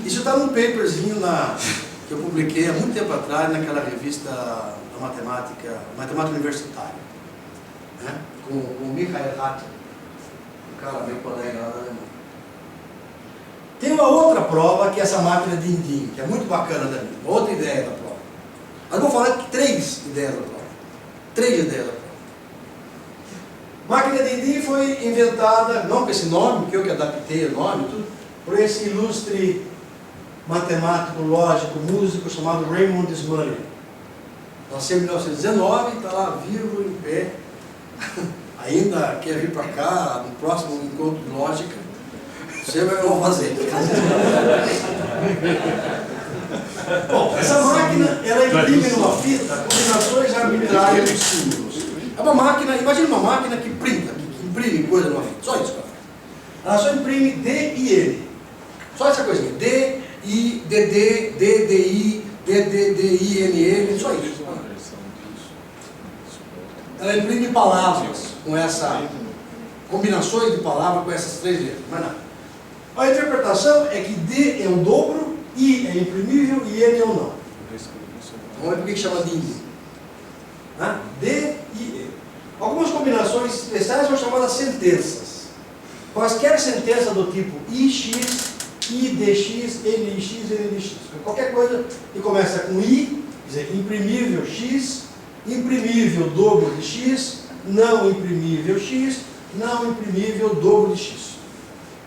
Isso está num paperzinho que eu publiquei há muito tempo atrás, naquela revista da matemática universitária, né? com o Michael Hatter, um cara meu colega lá da Alemanha. Tem uma outra prova, que é essa máquina de Din-Din, que é muito bacana também, outra ideia da prova. Mas vou falar de 3 ideias da prova. 3 ideias da prova. Máquina de Din-Din foi inventada, não com esse nome, que eu que adaptei o nome, tudo, por esse ilustre matemático, lógico, músico chamado Raymond Smullyan. Nasceu em 1919, está lá vivo, em pé, ainda quer vir para cá, no próximo encontro de lógica, você vai fazer. Bom, essa máquina, ela imprime numa fita combinações arbitrárias de símbolos. É uma máquina, imagina uma máquina que printa, que imprime coisa numa fita, só isso que ela faz. Ela só imprime D e N. Só essa coisinha, D, I, DD, DDI, DDDI, NN, só isso. Ela imprime palavras com essa, combinações de palavras com essas 3 letras, mas não. A interpretação é que D é o dobro, I é imprimível e N é o não. Vamos ver por que chama de I. D e E. Algumas combinações especiais são chamadas sentenças. Quaisquer sentença do tipo IX, IDX, NX, NDX. Qualquer coisa que começa com I, quer dizer, imprimível X, imprimível dobro de X, não imprimível X, não imprimível dobro de X.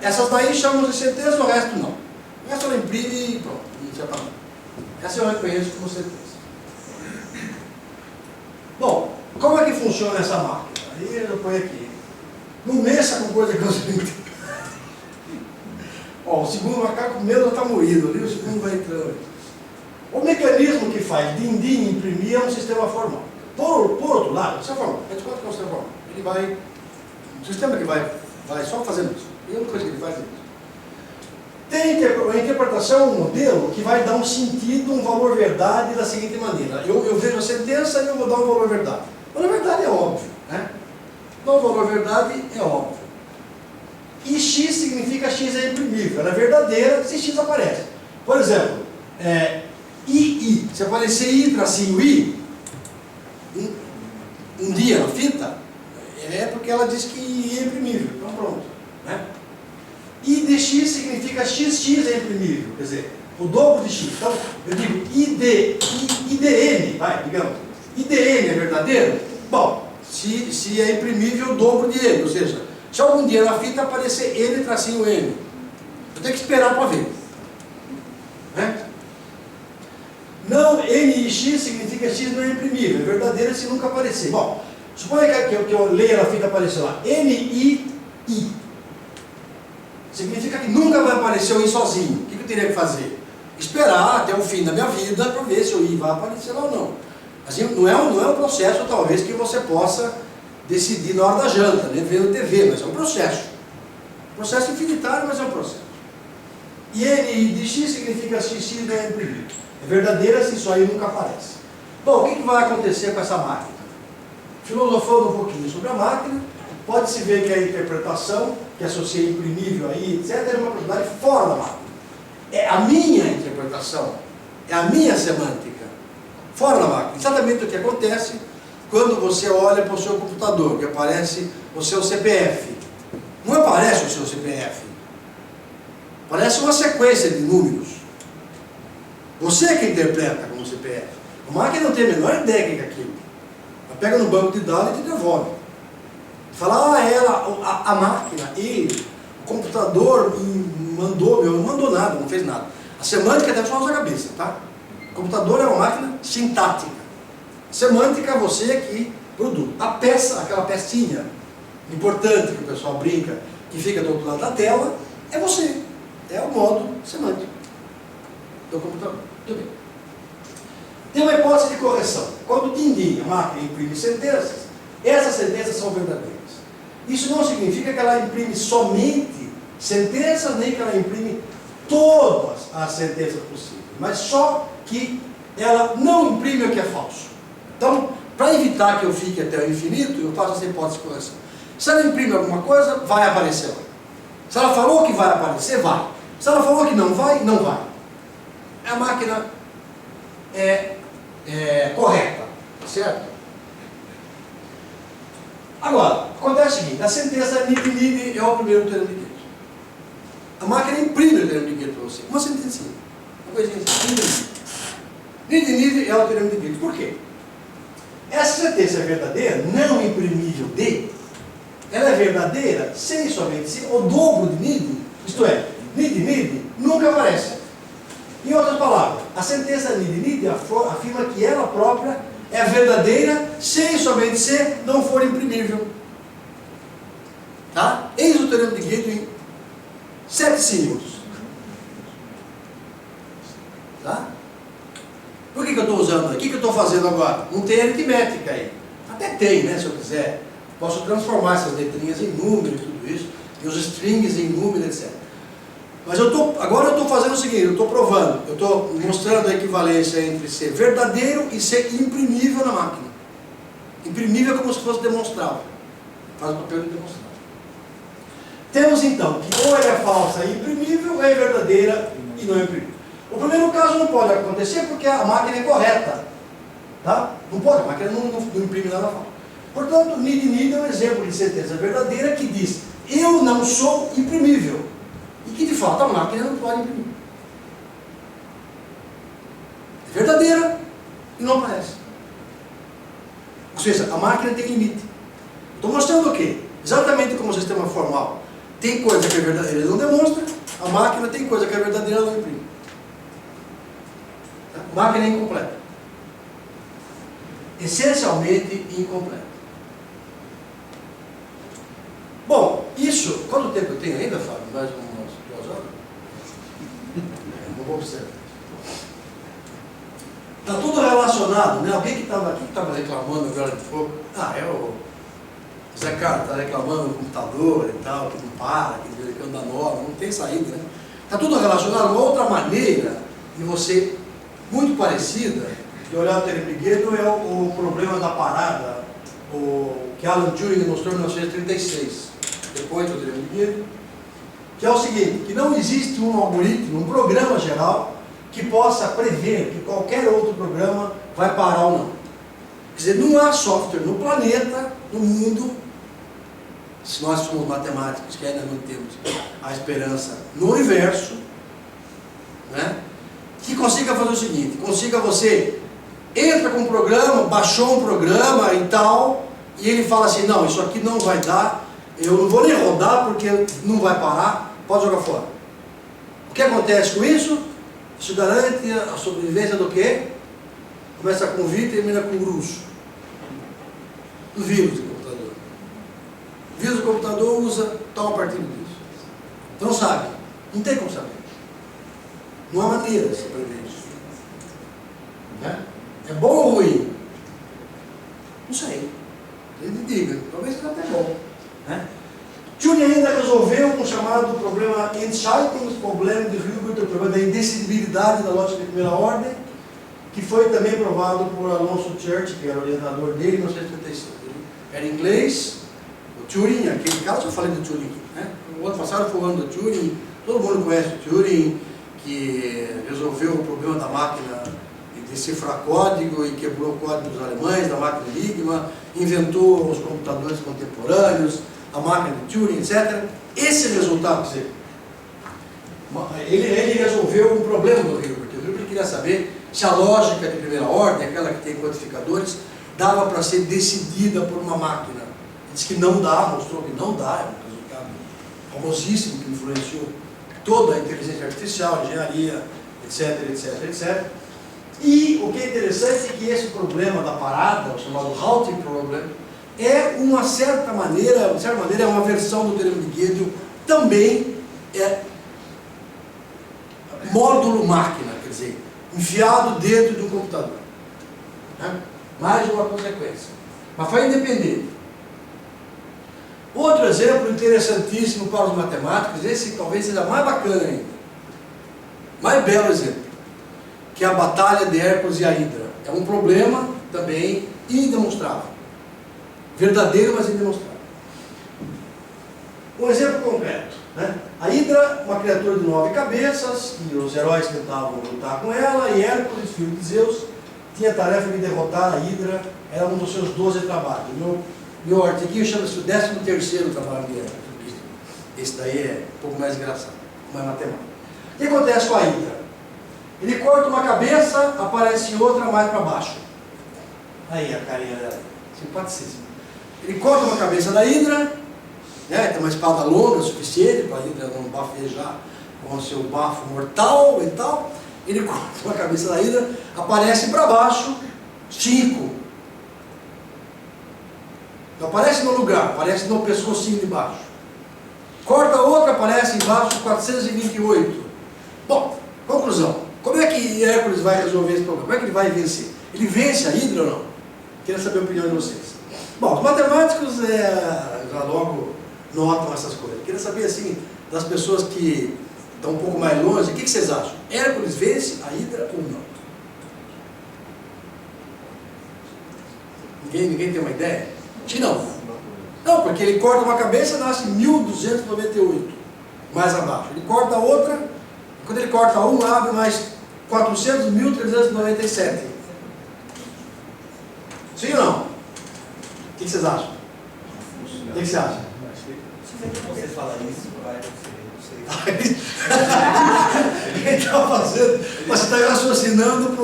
Essas daí chamamos de sentença, o resto não. O resto ela imprime e pronto, não serve para nada. Essa eu reconheço como sentença. Bom, como é que funciona essa máquina? Aí eu ponho aqui. Não mexa com coisa que eu sei. Ó, o segundo macaco primeiro já está moído ali, o segundo vai entrando. O mecanismo que faz Din-Din imprimir é um sistema formal. Por outro lado, isso é formal. A gente conta que é um sistema formal. Ele vai. O sistema que vai só fazendo isso. E a única coisa que ele faz é isso. Tem a interpretação, um modelo que vai dar um sentido, um valor verdade da seguinte maneira. Eu vejo a sentença e eu vou dar um valor verdade. O valor verdade é óbvio, né? Então o valor verdade é óbvio. E X significa X é imprimível. Ela é verdadeira se X aparece. Por exemplo, II. Se aparecer I tracinho I, um dia na fita, é porque ela diz que I é imprimível. Então pronto, né? IDX significa XX é imprimível, quer dizer, o dobro de X. Então, eu digo IDN, digamos, IDN é verdadeiro? Bom, se é imprimível, o dobro de N, ou seja, se algum dia na fita aparecer N tracinho N, eu tenho que esperar para ver. Né? Não, NX significa X não é imprimível, é verdadeiro se nunca aparecer. Bom, suponha que eu leia na fita aparecer lá, NII. Significa que nunca vai aparecer o I sozinho. O que eu teria que fazer? Esperar até o fim da minha vida para ver se o I vai aparecer lá ou não. Assim, não é um processo, talvez, que você possa decidir na hora da janta, né, vendo TV, mas é um processo. Processo infinitário, mas é um processo. E N de X significa XX não é imprimível. É verdadeira se isso aí nunca aparece. Bom, o que vai acontecer com essa máquina? Filosofando um pouquinho sobre a máquina, pode-se ver que a interpretação, que associa imprimível aí, etc., é uma propriedade fora da máquina. É a minha interpretação, é a minha semântica, fora da máquina. Exatamente o que acontece quando você olha para o seu computador, que aparece o seu CPF. Não aparece o seu CPF. Parece uma sequência de números. Você é que interpreta como CPF. A máquina não tem a menor ideia do que é aquilo. Ela pega no banco de dados e te devolve. Fala, a máquina, ele, o computador mandou, não mandou nada, não fez nada. A semântica deve só na sua cabeça, tá? O computador é uma máquina sintática. Semântica, você que produz. A peça, aquela pecinha importante que o pessoal brinca, que fica do outro lado da tela, é você. É o modo semântico do computador. Muito bem. Tem uma hipótese de correção. Quando a máquina imprime sentenças, essas sentenças são verdadeiras. Isso não significa que ela imprime somente sentenças, nem que ela imprime todas as sentenças possíveis, mas só que ela não imprime o que é falso. Então, para evitar que eu fique até o infinito, eu faço essa hipótese de correção. Se ela imprime alguma coisa, vai aparecer lá. Se ela falou que vai aparecer, vai. Se ela falou que não vai, não vai. A máquina é correta, certo? Agora, acontece o seguinte, a sentença nid é o primeiro termo de gueto. A máquina imprime o termo de gueto para você, uma sentencinha, uma coisinha assim, nid é o termo de gueto. Por quê? Essa sentença é verdadeira, não imprimível de, ela é verdadeira sem somente se o dobro de nid, isto é, nid nunca aparece. Em outras palavras, a sentença nid afirma que ela própria é verdadeira sem somente se não for imprimível. Tá? Eis o teorema de Gödel em 7 símbolos. Tá? Por que eu estou usando? O que eu estou fazendo agora? Não tem aritmética aí. Até tem, né? Se eu quiser. Posso transformar essas letrinhas em número e tudo isso. E os strings em número, etc. Mas agora eu estou fazendo o seguinte, eu estou provando, eu estou mostrando a equivalência entre ser verdadeiro e ser imprimível na máquina. Imprimível é como se fosse demonstrável. Faz o papel de demonstrável. Temos então que ou ela é falsa e imprimível, ou é verdadeira e não imprimível. O primeiro caso não pode acontecer porque a máquina é correta. Tá? Não pode, a máquina não imprime nada falso. Portanto, nid é um exemplo de sentença verdadeira que diz, eu não sou imprimível. E que de fato a máquina não pode imprimir. É verdadeira e não aparece. Ou seja, a máquina tem limite. Estou mostrando o quê? Exatamente como o sistema formal. Tem coisa que é verdadeira e não demonstra, a máquina tem coisa que é verdadeira e não imprime. A máquina é incompleta. Essencialmente incompleta. Bom, isso, quanto tempo eu tenho ainda, Fábio? Mais umas 2 horas? Não vou observar. Está tudo relacionado, né? Alguém que estava reclamando agora de pouco, é o Zé Carlos, está reclamando do computador e tal, que não para, que anda nova, não tem saída, né? Está tudo relacionado. Uma outra maneira de você, muito parecida, de olhar o teorema de Gödel é o problema da parada, que Alan Turing mostrou em 1936, depois do teorema de Gödel, que é o seguinte, que não existe um algoritmo, um programa geral, que possa prever que qualquer outro programa vai parar ou não. Quer dizer, não há software no planeta, no mundo, se nós somos matemáticos, que ainda não temos a esperança no universo, né, que consiga fazer o seguinte, consiga você, entra com um programa, baixou um programa e tal, e ele fala assim, não, isso aqui não vai dar, eu não vou nem rodar porque não vai parar, pode jogar fora. O que acontece com isso? Isso garante a sobrevivência do quê? Começa com vírus e termina com gruço. Do vírus do computador. O vírus do computador usa tal partido disso. Então sabe, não tem como saber. Não há maneira de se prever isso. Né? É bom ou ruim? Não sei. Ele diga, talvez seja até bom. Né? Turing ainda resolveu um chamado problema Entscheidungsproblem de Hilbert, o problema da indecidibilidade da lógica de primeira ordem, que foi também provado por Alonso Church, que era orientador dele em 1936. Ele era inglês, o Turing, aquele caso eu falei do Turing, né? O ano passado foi o ano do Turing, todo mundo conhece o Turing, que resolveu o problema da máquina de decifrar código e quebrou o código dos alemães, da máquina Enigma, inventou os computadores contemporâneos, a máquina de Turing, etc. Esse resultado, quer dizer, ele resolveu um problema do Hilbert. O Hilbert queria saber se a lógica de primeira ordem, aquela que tem quantificadores, dava para ser decidida por uma máquina. Ele disse que não dá, mostrou que não dá, é um resultado famosíssimo que influenciou toda a inteligência artificial, a engenharia, etc, etc, etc. E o que é interessante é que esse problema da parada, o chamado halting problem, é uma certa maneira é uma versão do teorema de Gödel, também é módulo máquina, quer dizer, enfiado dentro de um computador. Né? Mais uma consequência. Mas foi independente. Outro exemplo interessantíssimo para os matemáticos, esse talvez seja mais bacana ainda, mais belo exemplo, que é a batalha de Hércules e a Hidra. É um problema também indemonstrável. Verdadeiro, mas indemonstrável. Um exemplo concreto. Né? A Hidra, uma criatura de 9 cabeças, e os heróis tentavam lutar com ela, e Hércules, filho de Zeus, tinha a tarefa de derrotar a Hidra, era um dos seus 12 trabalhos. Meu artiguinho chama-se o 13º trabalho de Hércules. Esse daí é um pouco mais engraçado, mais matemático. O que acontece com a Hidra? Ele corta uma cabeça, aparece outra mais para baixo. Aí a carinha dela, simpaticíssima. Ele corta uma cabeça da Hidra, né, tem uma espada longa o suficiente para a Hidra não bafejar com o seu bafo mortal e tal. Ele corta uma cabeça da Hidra, aparece para baixo 5. Não aparece no lugar, aparece no pescocinho de baixo. Corta outra, aparece embaixo 428. Bom, conclusão. Como é que Hércules vai resolver esse problema? Como é que ele vai vencer? Ele vence a Hidra ou não? Queria saber a opinião de vocês. Bom, os matemáticos já logo notam essas coisas. Queria saber, assim, das pessoas que estão um pouco mais longe, o que vocês acham? Hércules vence a Hidra ou não? Ninguém tem uma ideia? Acho que não. Não, porque ele corta uma cabeça e nasce 1298, mais abaixo. Ele corta a outra, quando ele corta um, abre mais 400, 1397. Sim ou não? O que vocês acham? O que você acha? Você fala isso, vai acontecer, Ele está fazendo, você está raciocinando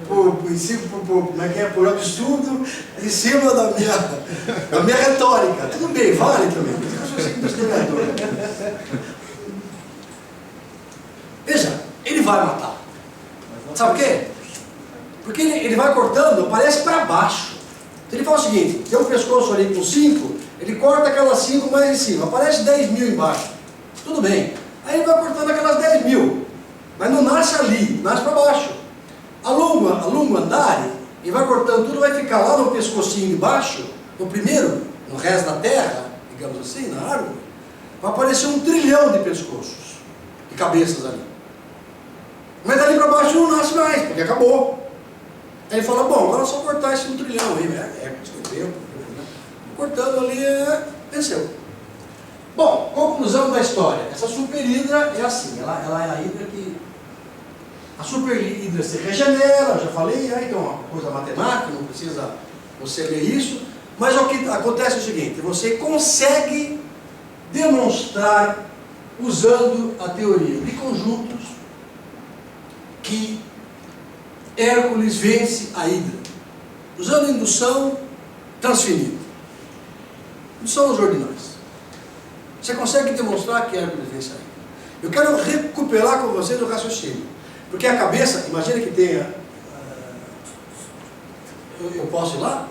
como é que é, por absurdo, em cima da minha retórica. Tudo bem, vale também. Esse raciocínio do historiador. Veja, ele vai matar. Sabe por quê? Porque ele vai cortando, aparece para baixo. Então ele fala o seguinte, tem um pescoço ali com 5, ele corta aquelas 5 mais em cima, aparece 10.000 embaixo. Tudo bem. Aí ele vai cortando aquelas 10.000, mas não nasce ali, nasce para baixo. A longo andar, ele vai cortando tudo, vai ficar lá no pescocinho de baixo, no primeiro, no resto da terra, digamos assim, na árvore, vai aparecer 1 trilhão de pescoços, de cabeças ali. Mas dali para baixo não nasce mais, porque acabou. Aí ele fala, bom, agora é só cortar esse 1 trilhão aí, tempo, cortando ali, venceu. Bom, conclusão da história. Essa super hidra é assim, ela é a hidra que... A super hidra se regenera, eu já falei, então é uma coisa matemática, não precisa você ler isso, mas o que acontece é o seguinte, você consegue demonstrar, usando a teoria de conjuntos, que Hércules vence a Hidra, usando indução transfinita. Indução aos ordinais. Você consegue demonstrar que Hércules vence a Hidra. Eu quero recuperar com vocês o raciocínio. Porque a cabeça, imagina que tenha... eu posso ir lá?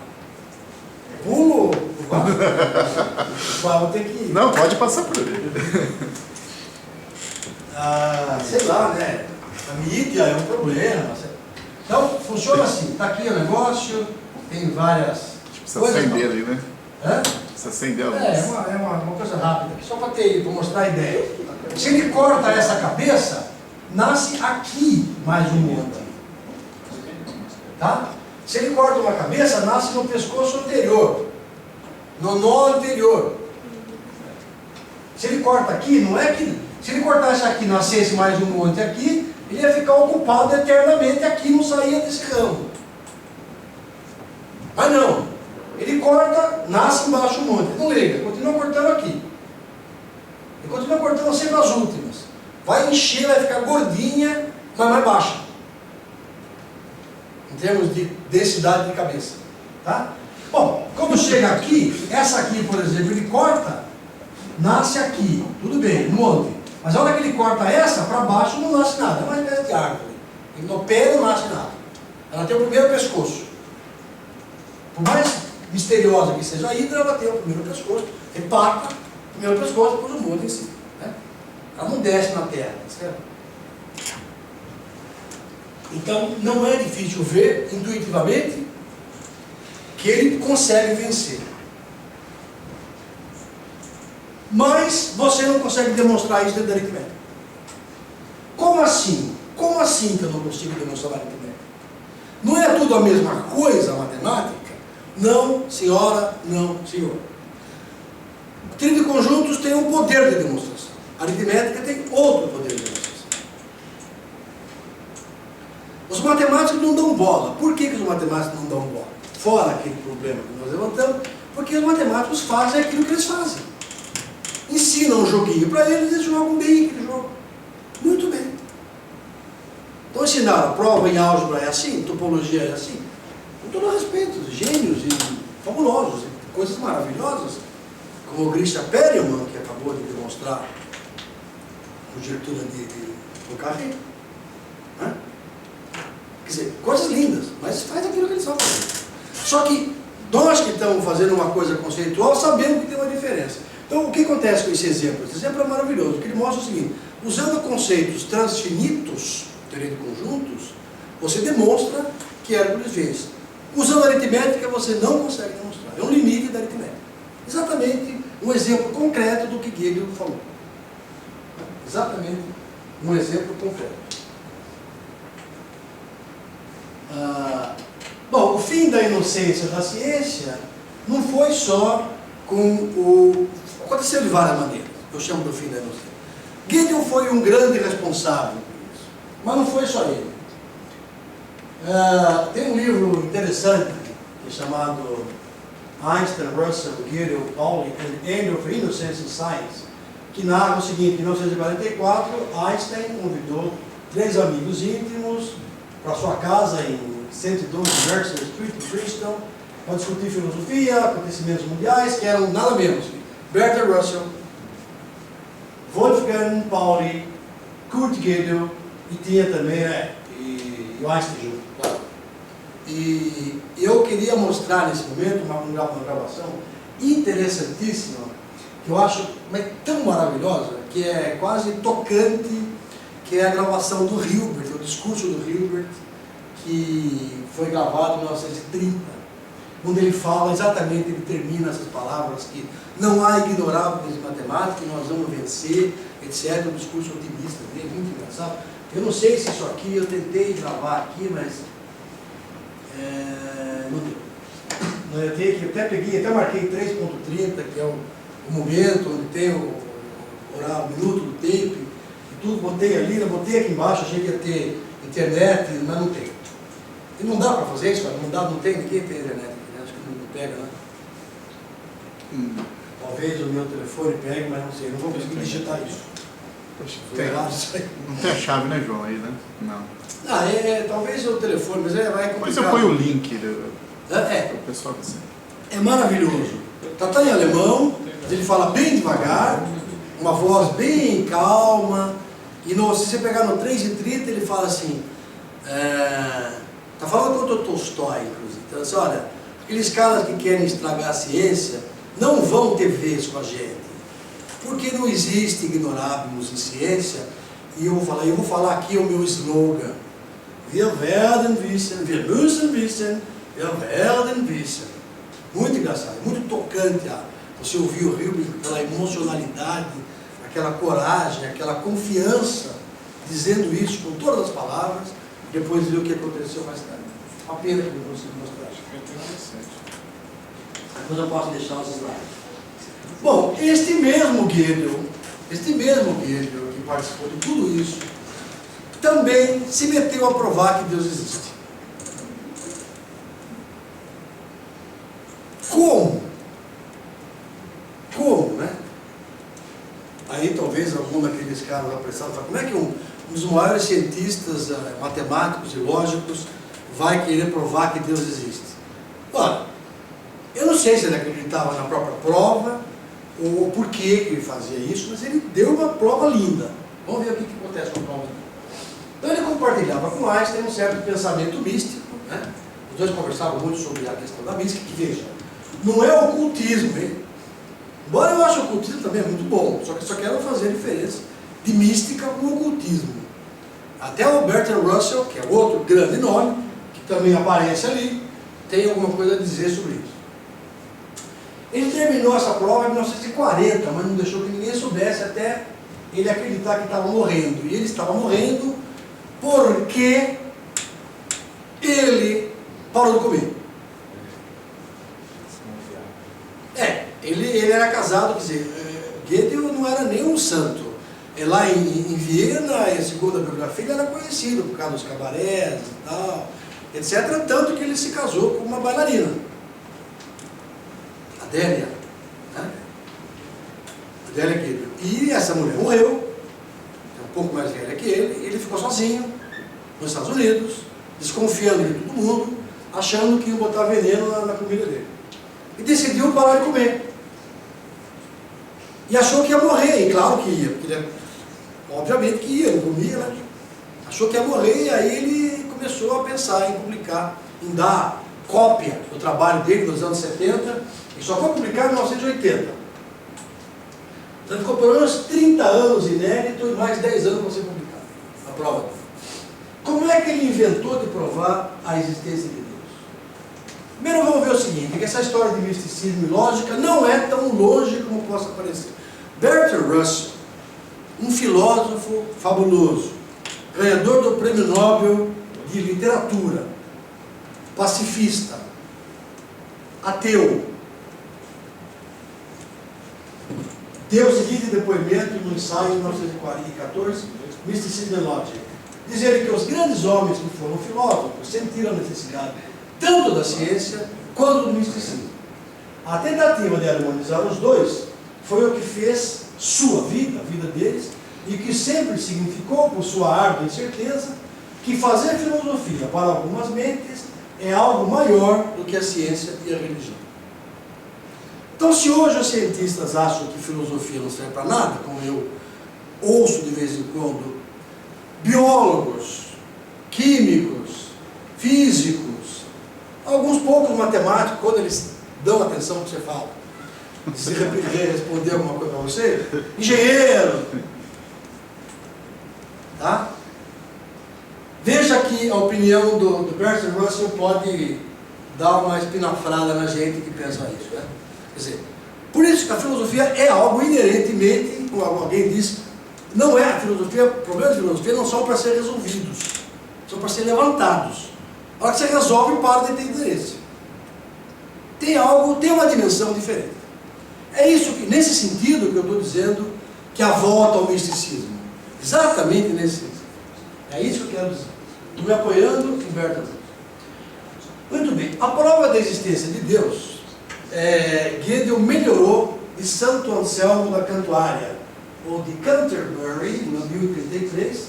Pulo? Vou ter que ir. Não, pode passar por ele. Sei lá, né? A mídia é um problema. Então, funciona assim. Está aqui o negócio, tem várias Precisa coisas. acender ali, né? Hã? Precisa acender a luz. É uma coisa rápida, só para mostrar a ideia. Se ele corta essa cabeça, nasce aqui mais um monte. Tá? Se ele corta uma cabeça, nasce no pescoço anterior, no nó anterior. Se ele corta aqui, não é que... Se ele cortasse aqui, nascesse mais um monte aqui, ele ia ficar ocupado eternamente aqui, não saía desse ramo. Mas não. Ele corta, nasce embaixo um monte. Não liga, continua cortando aqui. Ele continua cortando sempre as últimas. Vai encher, vai ficar gordinha, mas mais baixa. Em termos de densidade de cabeça. Tá? Bom, quando chega aqui, essa aqui, por exemplo, ele corta, nasce aqui. Tudo bem, um monte. Mas a hora que ele corta essa, para baixo não nasce nada. É uma espécie de árvore. E no pé não nasce nada. Ela tem o primeiro pescoço. Por mais misteriosa que seja a hidra, ela tem o primeiro pescoço, tem pata, o primeiro pescoço, depois o mundo em si. Né? Ela não desce na terra, certo? Então, não é difícil ver, intuitivamente, que ele consegue vencer. Mas você não consegue demonstrar isso dentro da aritmética. Como assim? Como assim que eu não consigo demonstrar a aritmética? Não é tudo a mesma coisa a matemática? Não, senhora, não, senhor. Tríade de conjuntos tem um poder de demonstração. A aritmética tem outro poder de demonstração. Os matemáticos não dão bola. Por que os matemáticos não dão bola? Fora aquele problema que nós levantamos, porque os matemáticos fazem aquilo que eles fazem. Ensinam um joguinho para eles, eles jogam bem aquele jogo. Muito bem. Então ensinaram, a prova em álgebra é assim, topologia é assim. Com todo respeito, gênios e fabulosos, e coisas maravilhosas, como o Grisha Perelman, que acabou de demonstrar conjectura de Poincaré. Né? Quer dizer, coisas lindas, mas faz aquilo que eles sabem fazer. Só que nós que estamos fazendo uma coisa conceitual sabemos que tem uma diferença. Então o que acontece com esse exemplo? Esse exemplo é maravilhoso, porque ele mostra o seguinte: usando conceitos transfinitos, teoria de conjuntos, você demonstra que Hércules vence. Usando a aritmética você não consegue demonstrar. É um limite da aritmética. Exatamente um exemplo concreto do que Gödel falou. Exatamente um exemplo concreto. Bom, o fim da inocência da ciência não foi só com o... Aconteceu de várias maneiras. Eu chamo do fim da inocência. Gödel foi um grande responsável por isso. Mas não foi só ele. Tem um livro interessante que é chamado Einstein, Russell, Gödel, Pauli and End of Innocence in Science, que narra o seguinte: em 1944, Einstein convidou 3 amigos íntimos para sua casa em 112 Mercer Street, em Princeton, para discutir filosofia, acontecimentos mundiais, que eram nada menos Bertrand Russell, Wolfgang Pauli, Kurt Gödel, e tinha também e o Einstein junto, claro. E eu queria mostrar nesse momento uma gravação interessantíssima, que eu acho tão maravilhosa, que é quase tocante, que é a gravação do Hilbert, o discurso do Hilbert, que foi gravado em 1930, onde ele fala exatamente, ele termina essas palavras que não há ignoráveis em matemática, que nós vamos vencer, etc. Um discurso otimista dele, muito engraçado. Eu não sei se isso aqui, eu tentei gravar aqui, mas não deu. Eu até peguei, até marquei 3.30, que é o momento onde tem o minuto do tape, e tudo, botei ali, eu botei aqui embaixo, achei que ia ter internet, mas não tem. E não dá para fazer isso, não tem, ninguém tem internet aqui, né? Acho que não pega, né? Talvez o meu telefone pegue, mas não sei, não vou conseguir digitar isso. Não tem a chave, né, João, aí, né? Não. Talvez o telefone, mas vai complicado. Depois eu ponho o link o pessoal assim. É maravilhoso. Tá em alemão, ele fala bem devagar, uma voz bem calma, e se você pegar no 3:30 ele fala assim, tá falando contra o Tolstói, inclusive. Então, assim, olha, aqueles caras que querem estragar a ciência não vão ter vez com a gente, porque não existe ignoráveis em ciência. E eu vou falar aqui o meu slogan: Wir werden wissen, wir müssen wissen, wir werden wissen. Muito engraçado, muito tocante. Você ouvir o Hilbert, aquela emocionalidade, aquela coragem, aquela confiança, dizendo isso com todas as palavras, depois ver o que aconteceu mais tarde. A pena que eu não consigo mostrar. Depois eu posso deixar os slides. Bom, este mesmo Gödel que participou de tudo isso, também se meteu a provar que Deus existe. Como? Como, né? Aí talvez algum daqueles caras apressados fala, como é que um dos maiores cientistas matemáticos e lógicos vai querer provar que Deus existe? Ora, eu não sei se ele acreditava na própria prova, ou por que ele fazia isso, mas ele deu uma prova linda. Vamos ver o que acontece com a prova. Então ele compartilhava com Einstein um certo pensamento místico, né? Os dois conversavam muito sobre a questão da mística, que veja, não é ocultismo, hein? Embora eu ache o ocultismo também muito bom, só que só quero fazer a diferença de mística com ocultismo. Até o Bertrand Russell, que é outro grande nome, que também aparece ali, tem alguma coisa a dizer sobre isso. Ele terminou essa prova em 1940, mas não deixou que ninguém soubesse até ele acreditar que estava morrendo. E ele estava morrendo porque ele parou de comer. Ele era casado, quer dizer, Goethe não era nem um santo. Lá em Viena, segundo a biografia, ele era conhecido por causa dos cabarés e tal, etc. Tanto que ele se casou com uma bailarina, Adélia, né? Adélia Gebel. E essa mulher morreu, é um pouco mais velha que ele, e ele ficou sozinho nos Estados Unidos, desconfiando de todo mundo, achando que iam botar veneno na comida dele. E decidiu parar de comer. E achou que ia morrer, e claro que ia, porque ele, obviamente que ia, não comia, né? Achou que ia morrer, e aí ele começou a pensar em publicar, em dar cópia do trabalho dele nos anos 70, e só foi publicado em 1980. Então ficou pelo menos 30 anos inédito e mais 10 anos para ser publicado, a prova dele. Como é que ele inventou de provar a existência de Deus? Primeiro vamos ver o seguinte, que essa história de misticismo e lógica não é tão longe como possa parecer. Bertrand Russell, um filósofo fabuloso, ganhador do Prêmio Nobel de Literatura, pacifista, ateu, deu o seguinte depoimento no ensaio de 1914, Mysticism and Logic. Diz ele que os grandes homens que foram filósofos sentiram a necessidade tanto da ciência quanto do misticismo. A tentativa de harmonizar os dois foi o que fez sua vida, a vida deles, e que sempre significou, por sua árdua incerteza, que fazer filosofia para algumas mentes é algo maior do que a ciência e a religião. Então, se hoje os cientistas acham que filosofia não serve para nada, como eu ouço de vez em quando, biólogos, químicos, físicos, alguns poucos matemáticos, quando eles dão atenção ao que você fala, se responder alguma coisa para você, engenheiro, tá? Veja que a opinião do Bertrand Russell pode dar uma espinafrada na gente que pensa isso, né? Quer dizer, por isso que a filosofia é algo inerentemente, como alguém disse, não é a filosofia, problemas de filosofia não são para ser resolvidos, são para ser levantados. A hora que você resolve, para de ter interesse. Tem algo, tem uma dimensão diferente. É isso que, nesse sentido que eu estou dizendo, que a volta ao misticismo. Exatamente nesse sentido. É isso que eu quero dizer. Estou me apoiando em Bertrand Russell. Muito bem. A prova da existência de Deus, Gödel melhorou de Santo Anselmo da Cantuária, ou de Canterbury, em 1033,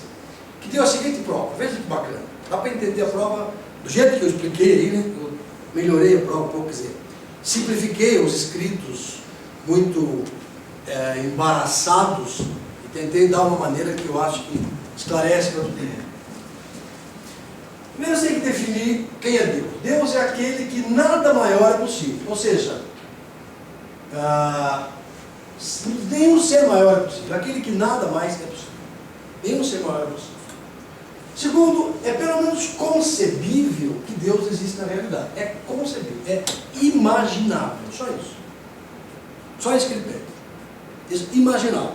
que deu a seguinte prova. Veja que bacana. Dá para entender a prova do jeito que eu expliquei aí, né? Eu melhorei a prova um pouco, quer dizer, simplifiquei os escritos muito embaraçados e tentei dar uma maneira que eu acho que esclarece para todo mundo. Primeiro você tem que definir quem é Deus. Deus é aquele que nada maior é possível, ou seja, nenhum ser maior é possível, aquele que nada mais é possível, nenhum ser maior é possível. Segundo, é pelo menos concebível que Deus existe na realidade. É concebível, é imaginável, só isso. Só isso que ele pede. Isso, imaginável.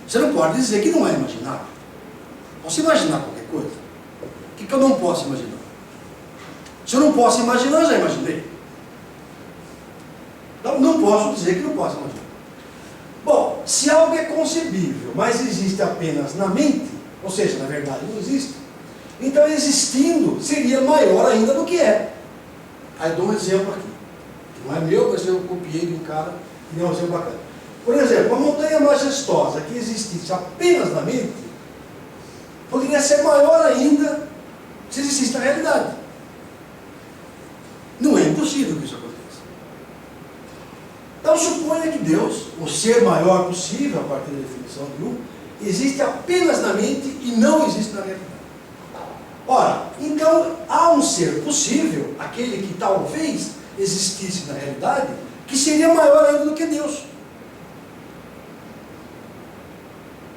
Você não pode dizer que não é imaginável. Posso imaginar qualquer coisa. O que eu não posso imaginar? Se eu não posso imaginar, eu já imaginei. Então, não posso dizer que não posso imaginar. Bom, se algo é concebível, mas existe apenas na mente, ou seja, na verdade não existe, então existindo seria maior ainda do que é. Aí dou um exemplo aqui, que não é meu, mas eu copiei de um cara que deu um exemplo bacana. Por exemplo, uma montanha majestosa que existisse apenas na mente, poderia ser maior ainda se existisse na realidade. Não é impossível que isso aconteça. Então suponha que Deus, o ser maior possível, a partir da definição de um, existe apenas na mente e não existe na realidade. Ora, então há um ser possível, aquele que talvez existisse na realidade, que seria maior ainda do que Deus.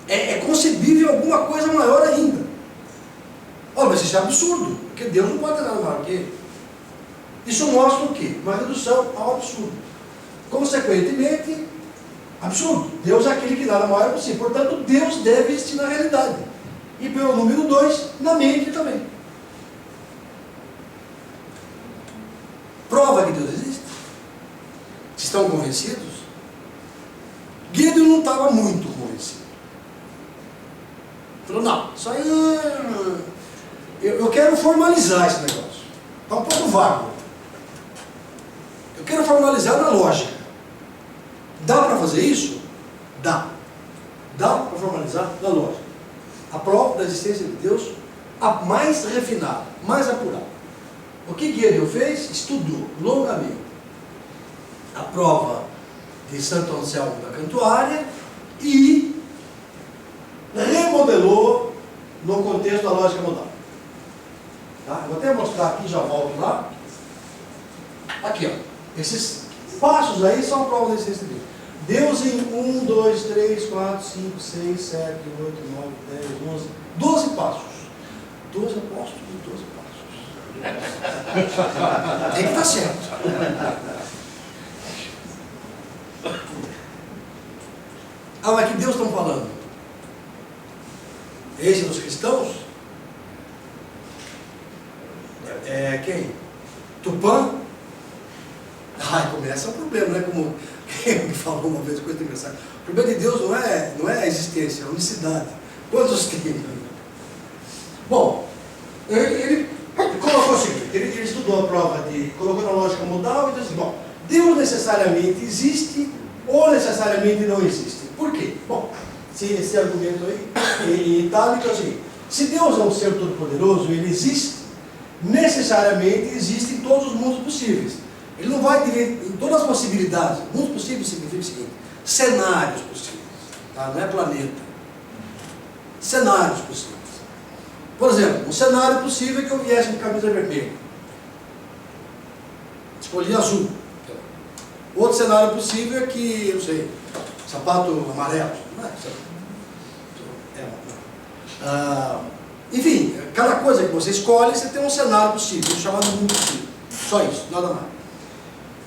É concebível alguma coisa maior ainda. Olha, mas isso é absurdo, porque Deus não pode ter nada maior que ele. Isso mostra o quê? Uma redução ao absurdo. Consequentemente, absurdo. Deus é aquele que nada maior é possível. Portanto, Deus deve existir na realidade. E pelo número 2, na mente também. Prova que Deus existe. Estão convencidos? Gideon não estava muito convencido. Falou, não, isso aí... Eu quero formalizar esse negócio. Está um pouco vago. Eu quero formalizar na lógica. Dá para fazer isso? Dá. Dá para formalizar na lógica. A prova da existência de Deus, a mais refinada, mais apurada. O que Gideon fez? Estudou longamente a prova de Santo Anselmo da Cantuária e remodelou no contexto da lógica modal. Tá? Vou até mostrar aqui, já volto lá. Aqui, ó. Esses passos aí são a prova da existência de Deus. Deus em 1, 2, 3, 4, 5, 6, 7, 8, 9, 10, 11, 12 passos. 12 apóstolos e 12 passos. Tem que estar certo. Ah, mas que Deus estão falando? Esse dos cristãos? Quem? Tupã? Ai, começa o problema, né? Como quem me falou uma vez, coisa engraçada. O problema de Deus não é a existência, é a unicidade. Quantos tem? Bom, ele colocou o seguinte, ele estudou a prova colocou na lógica modal e disse assim, bom, Deus necessariamente existe ou necessariamente não existe. Por quê? Bom, esse argumento aí, em itálico, é o seguinte, se Deus é um ser todo-poderoso, ele existe, necessariamente existe em todos os mundos possíveis. Ele não vai ter em todas as possibilidades. Mundos possíveis significa o seguinte, cenários possíveis, tá? Não é planeta. Cenários possíveis. Por exemplo, um cenário possível é que eu viesse de camisa vermelha. Escolhi azul. Outro cenário possível é que, não sei, sapato amarelo. Não é, enfim, cada coisa que você escolhe, você tem um cenário possível, chamado mundo possível. Só isso, nada mais.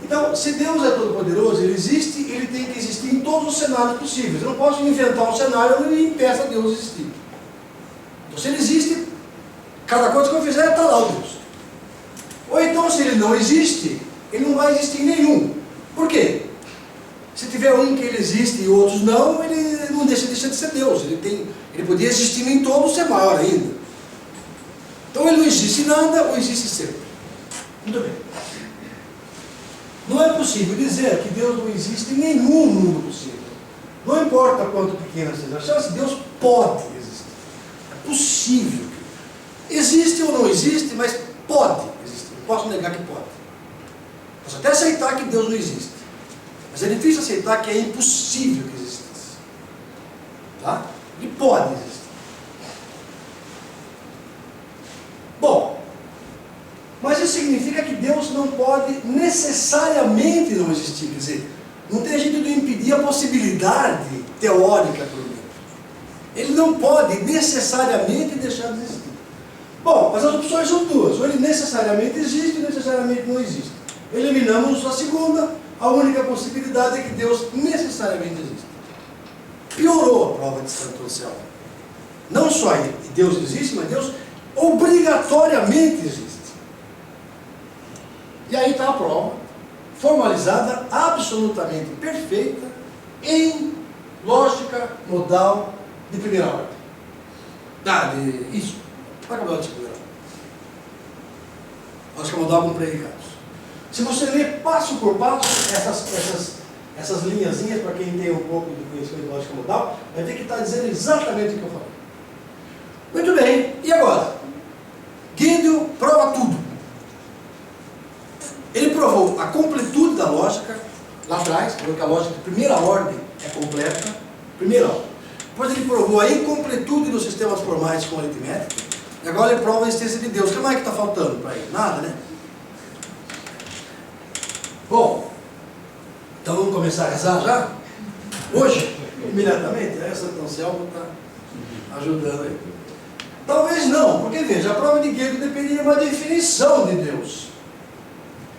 Então, se Deus é todo poderoso, ele existe, ele tem que existir em todos os cenários possíveis. Eu não posso inventar um cenário e impeça Deus de existir. Então, se ele existe, cada coisa que eu fizer está lá o Deus. Ou então, se ele não existe, ele não vai existir em nenhum. Por quê? Se tiver um que ele existe e outros não, ele não deixa de ser Deus. Ele podia existir em todos, ser maior ainda. Então ele não existe em nada ou existe sempre. Muito bem. Não é possível dizer que Deus não existe em nenhum mundo possível. Não importa quanto pequena seja a chance, Deus pode existir. É possível. Existe ou não existe, mas pode existir. Não posso negar que pode. Posso até aceitar que Deus não existe. Mas é difícil aceitar que é impossível que existisse. Tá? Ele pode existir. Bom, mas isso significa que Deus não pode necessariamente não existir. Quer dizer, não tem jeito de impedir a possibilidade teórica, pelo menos. Ele não pode necessariamente deixar de existir. Bom, mas as opções são duas. Ou ele necessariamente existe ou necessariamente não existe. Eliminamos a segunda. A única possibilidade é que Deus necessariamente existe. Piorou a prova de Santo Anselmo. Não só Deus existe, mas Deus obrigatoriamente existe. E aí está a prova, formalizada, absolutamente perfeita, em lógica modal de primeira ordem. Isso. Vai acabar de primeira ordem. Lógica modal com predicados. Se você ler passo por passo essas linhazinhas, para quem tem um pouco de conhecimento de lógica modal, vai ter que estar dizendo exatamente o que eu falei. Muito bem, e agora? Gideon prova tudo. Ele provou a completude da lógica, lá atrás, falou que a lógica de primeira ordem é completa, primeira ordem. Depois ele provou a incompletude dos sistemas formais com aritmética, E agora ele prova a existência de Deus. O que mais que está faltando para ele? Nada, né? Bom, então vamos começar a rezar já? Hoje? Imediatamente? Santo Anselmo está ajudando aí. Talvez não, porque veja, a prova de Gödel dependeria de uma definição de Deus.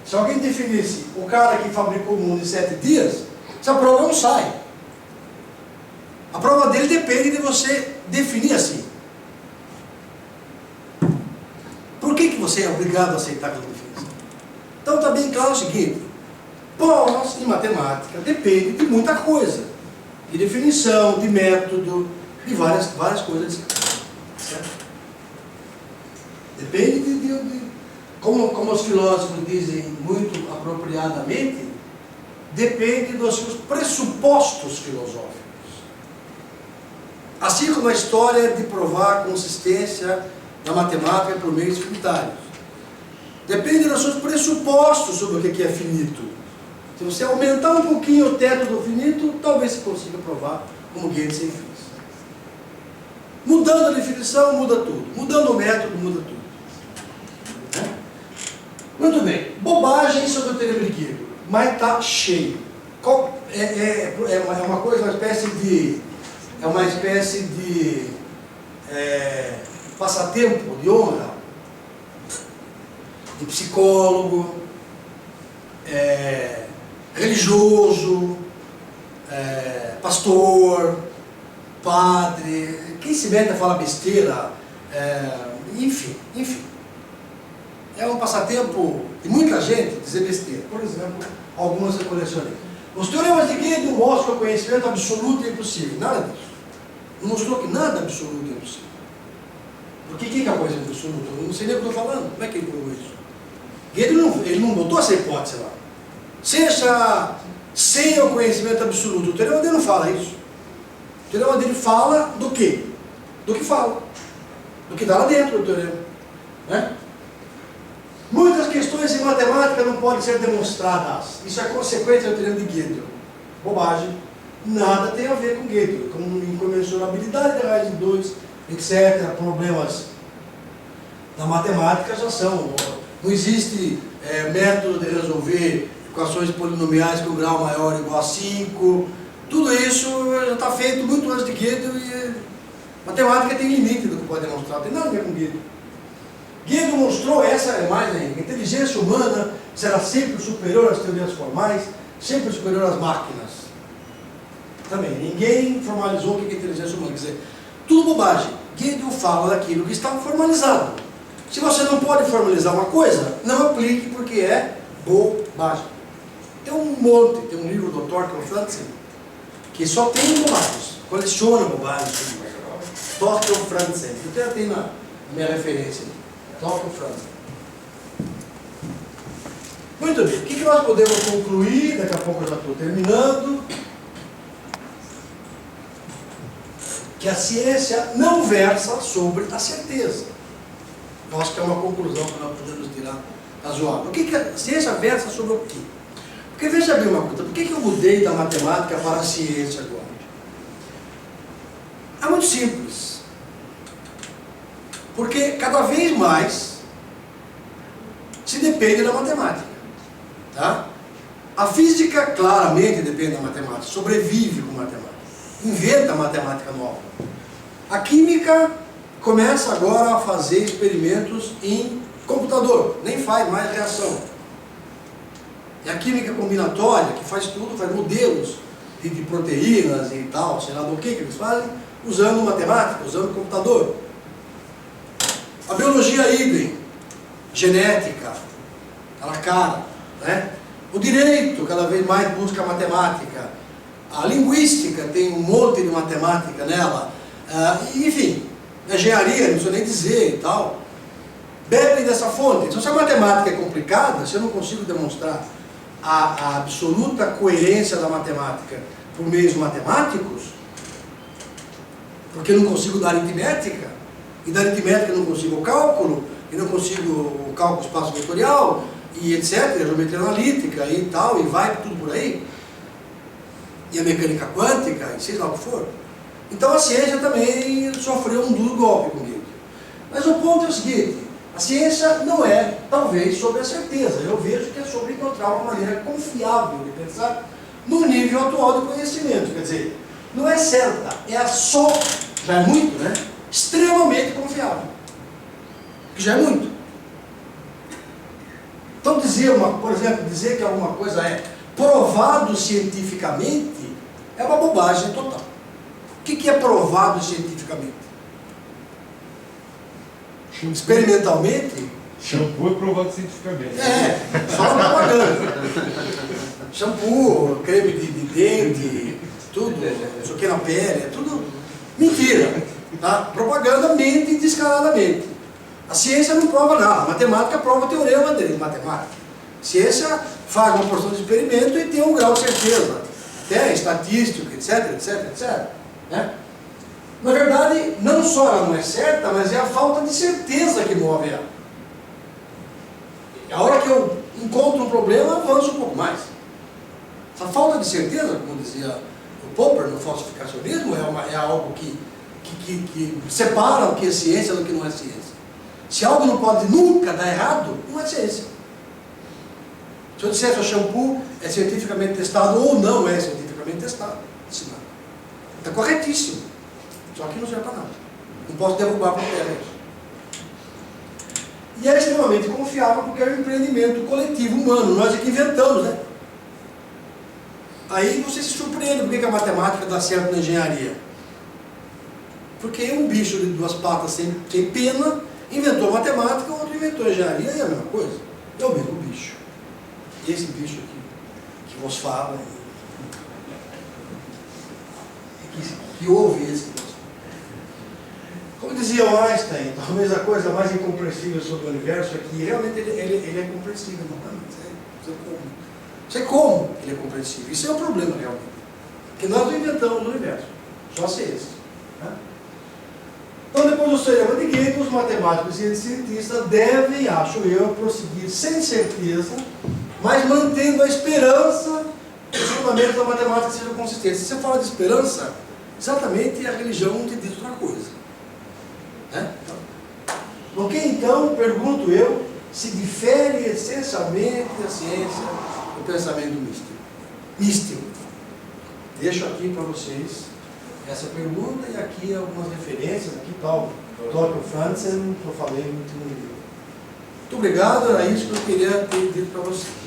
Se alguém definisse o cara que fabricou o mundo em 7 dias, essa prova não sai. A prova dele depende de você definir assim. Por que você é obrigado a aceitar aquela definição? Então está bem claro o seguinte: pós em matemática depende de muita coisa, de definição, de método, de várias coisas. Certo? Depende como os filósofos dizem muito apropriadamente, depende dos seus pressupostos filosóficos. Assim como a história de provar a consistência da matemática por meios finitários. Depende dos seus pressupostos sobre o que é finito. Se você aumentar um pouquinho o teto do finito, talvez você consiga provar como Gödel fez. Mudando a definição, muda tudo. Mudando o método, muda tudo. Muito bem. Bobagem sobre o teorema de Gödel. Mas está cheio. É uma coisa, uma espécie de... É uma espécie de passatempo, de honra, de psicólogo, religioso, pastor, padre, quem se mete a falar besteira, enfim. É um passatempo de muita gente dizer besteira. Por exemplo, algumas eu colecionei. Os teoremas de Gödel mostram que o conhecimento absoluto é impossível. Nada disso. Não mostrou que nada absoluto é impossível. Porque o que é a coisa absoluta? Eu não sei nem o que eu estou falando. Como é que ele provou isso? Gödel não botou essa hipótese lá. Seja sem o conhecimento absoluto. O teorema dele não fala isso. O teorema dele fala do quê? Do que fala. Do que está lá dentro do teorema. Né? Muitas questões em matemática não podem ser demonstradas. Isso é consequência do teorema de Gödel. Bobagem. Nada tem a ver com Gödel. Com incomensurabilidade da raiz de 2, etc. Problemas na matemática já são. Não existe método de resolver equações polinomiais com grau maior ou igual a 5. Tudo isso já está feito muito antes de Gödel e matemática tem limite do que pode demonstrar. Não tem nada a ver com Gödel. Gödel mostrou, essa é mais ainda, a inteligência humana será sempre superior às teorias formais, sempre superior às máquinas. Também, ninguém formalizou o que é inteligência humana, quer dizer, tudo bobagem. Gödel fala daquilo que está formalizado. Se você não pode formalizar uma coisa, não aplique porque é bobagem. Tem um monte, tem um livro do Thorsten Franzen, que só tem bobagens, coleciona bobagens. Thorsten Franzen, eu até tenho na minha referência. Thorsten Franzen. Muito bem, o que nós podemos concluir? Daqui a pouco eu já estou terminando. Que a ciência não versa sobre a certeza. Eu acho que é uma conclusão que nós podemos tirar razoável. O que a ciência versa sobre o quê? Porque veja bem uma coisa, por que eu mudei da matemática para a ciência agora? É muito simples. Porque cada vez mais se depende da matemática. Tá? A física claramente depende da matemática, sobrevive com matemática, inventa matemática nova. A química começa agora a fazer experimentos em computador, nem faz mais reação. É a química combinatória que faz tudo, faz modelos de proteínas e tal, sei lá do que eles fazem, usando matemática, usando computador. A biologia idem, genética, ela cara, né? O direito cada vez mais busca matemática, a linguística tem um monte de matemática nela, enfim, a engenharia, não preciso nem dizer e tal, bebem dessa fonte. Então, se a matemática é complicada, se eu não consigo demonstrar a absoluta coerência da matemática por meios matemáticos, porque eu não consigo dar aritmética, e da aritmética eu não consigo o cálculo, e não consigo o cálculo espaço-vetorial, e etc., a geometria analítica e tal, e vai tudo por aí, e a mecânica quântica, e seja lá o que for. Então a ciência também sofreu um duro golpe com Gödel. Mas o ponto é o seguinte, a ciência não é, talvez, sobre a certeza. Eu vejo que é sobre encontrar uma maneira confiável de pensar no nível atual de conhecimento. Quer dizer, não é certa, é a só, já é muito, né? Extremamente confiável. Que já é muito. Então por exemplo, dizer que alguma coisa é provado cientificamente é uma bobagem total. O que é provado cientificamente? Experimentalmente? Shampoo é provado cientificamente. É, só propaganda. Shampoo, creme de dente, tudo, isso aqui na pele, é tudo mentira. Tá? Propaganda mente descaradamente. A ciência não prova nada, a matemática prova teorema de matemática. A ciência faz uma porção de experimento e tem um grau de certeza, até estatístico, etc, etc, etc. Né? Na verdade, não só ela não é certa, mas é a falta de certeza que move ela. A hora que eu encontro um problema, eu avanço um pouco mais. Essa falta de certeza, como dizia o Popper no falsificacionismo, é algo que separa o que é ciência do que não é ciência. Se algo não pode nunca dar errado, não é ciência. Se eu disser que o shampoo é cientificamente testado ou não é cientificamente testado, está corretíssimo. Só que não serve para nada. Não posso derrubar por terra isso. E é extremamente confiável porque é um empreendimento coletivo humano. Nós é que inventamos, né? Aí você se surpreende por que a matemática dá certo na engenharia. Porque um bicho de duas patas sem pena inventou matemática, o outro inventou engenharia, e é a mesma coisa. É o mesmo bicho. Esse bicho aqui, que vos fala, que ouve esse que vos fala. Como dizia o Einstein, talvez a coisa mais incompreensível sobre o universo é que realmente ele é compreensível, não sei como ele é compreensível. Isso é o problema realmente. Porque nós não inventamos o universo, só a ciência. Né? Então, depois do teorema de Gödel, os matemáticos e cientistas devem, acho eu, prosseguir sem certeza, mas mantendo a esperança que os fundamentos da matemática sejam consistentes. Se você fala de esperança, exatamente a religião não te diz outra coisa. Né? Ok, então, pergunto eu, se difere essencialmente a ciência do pensamento místico. Místico. Deixo aqui para vocês essa pergunta e aqui algumas referências, aqui está o Dr. Franzen, que eu falei no último livro. Muito obrigado, era isso que eu queria ter dito para vocês.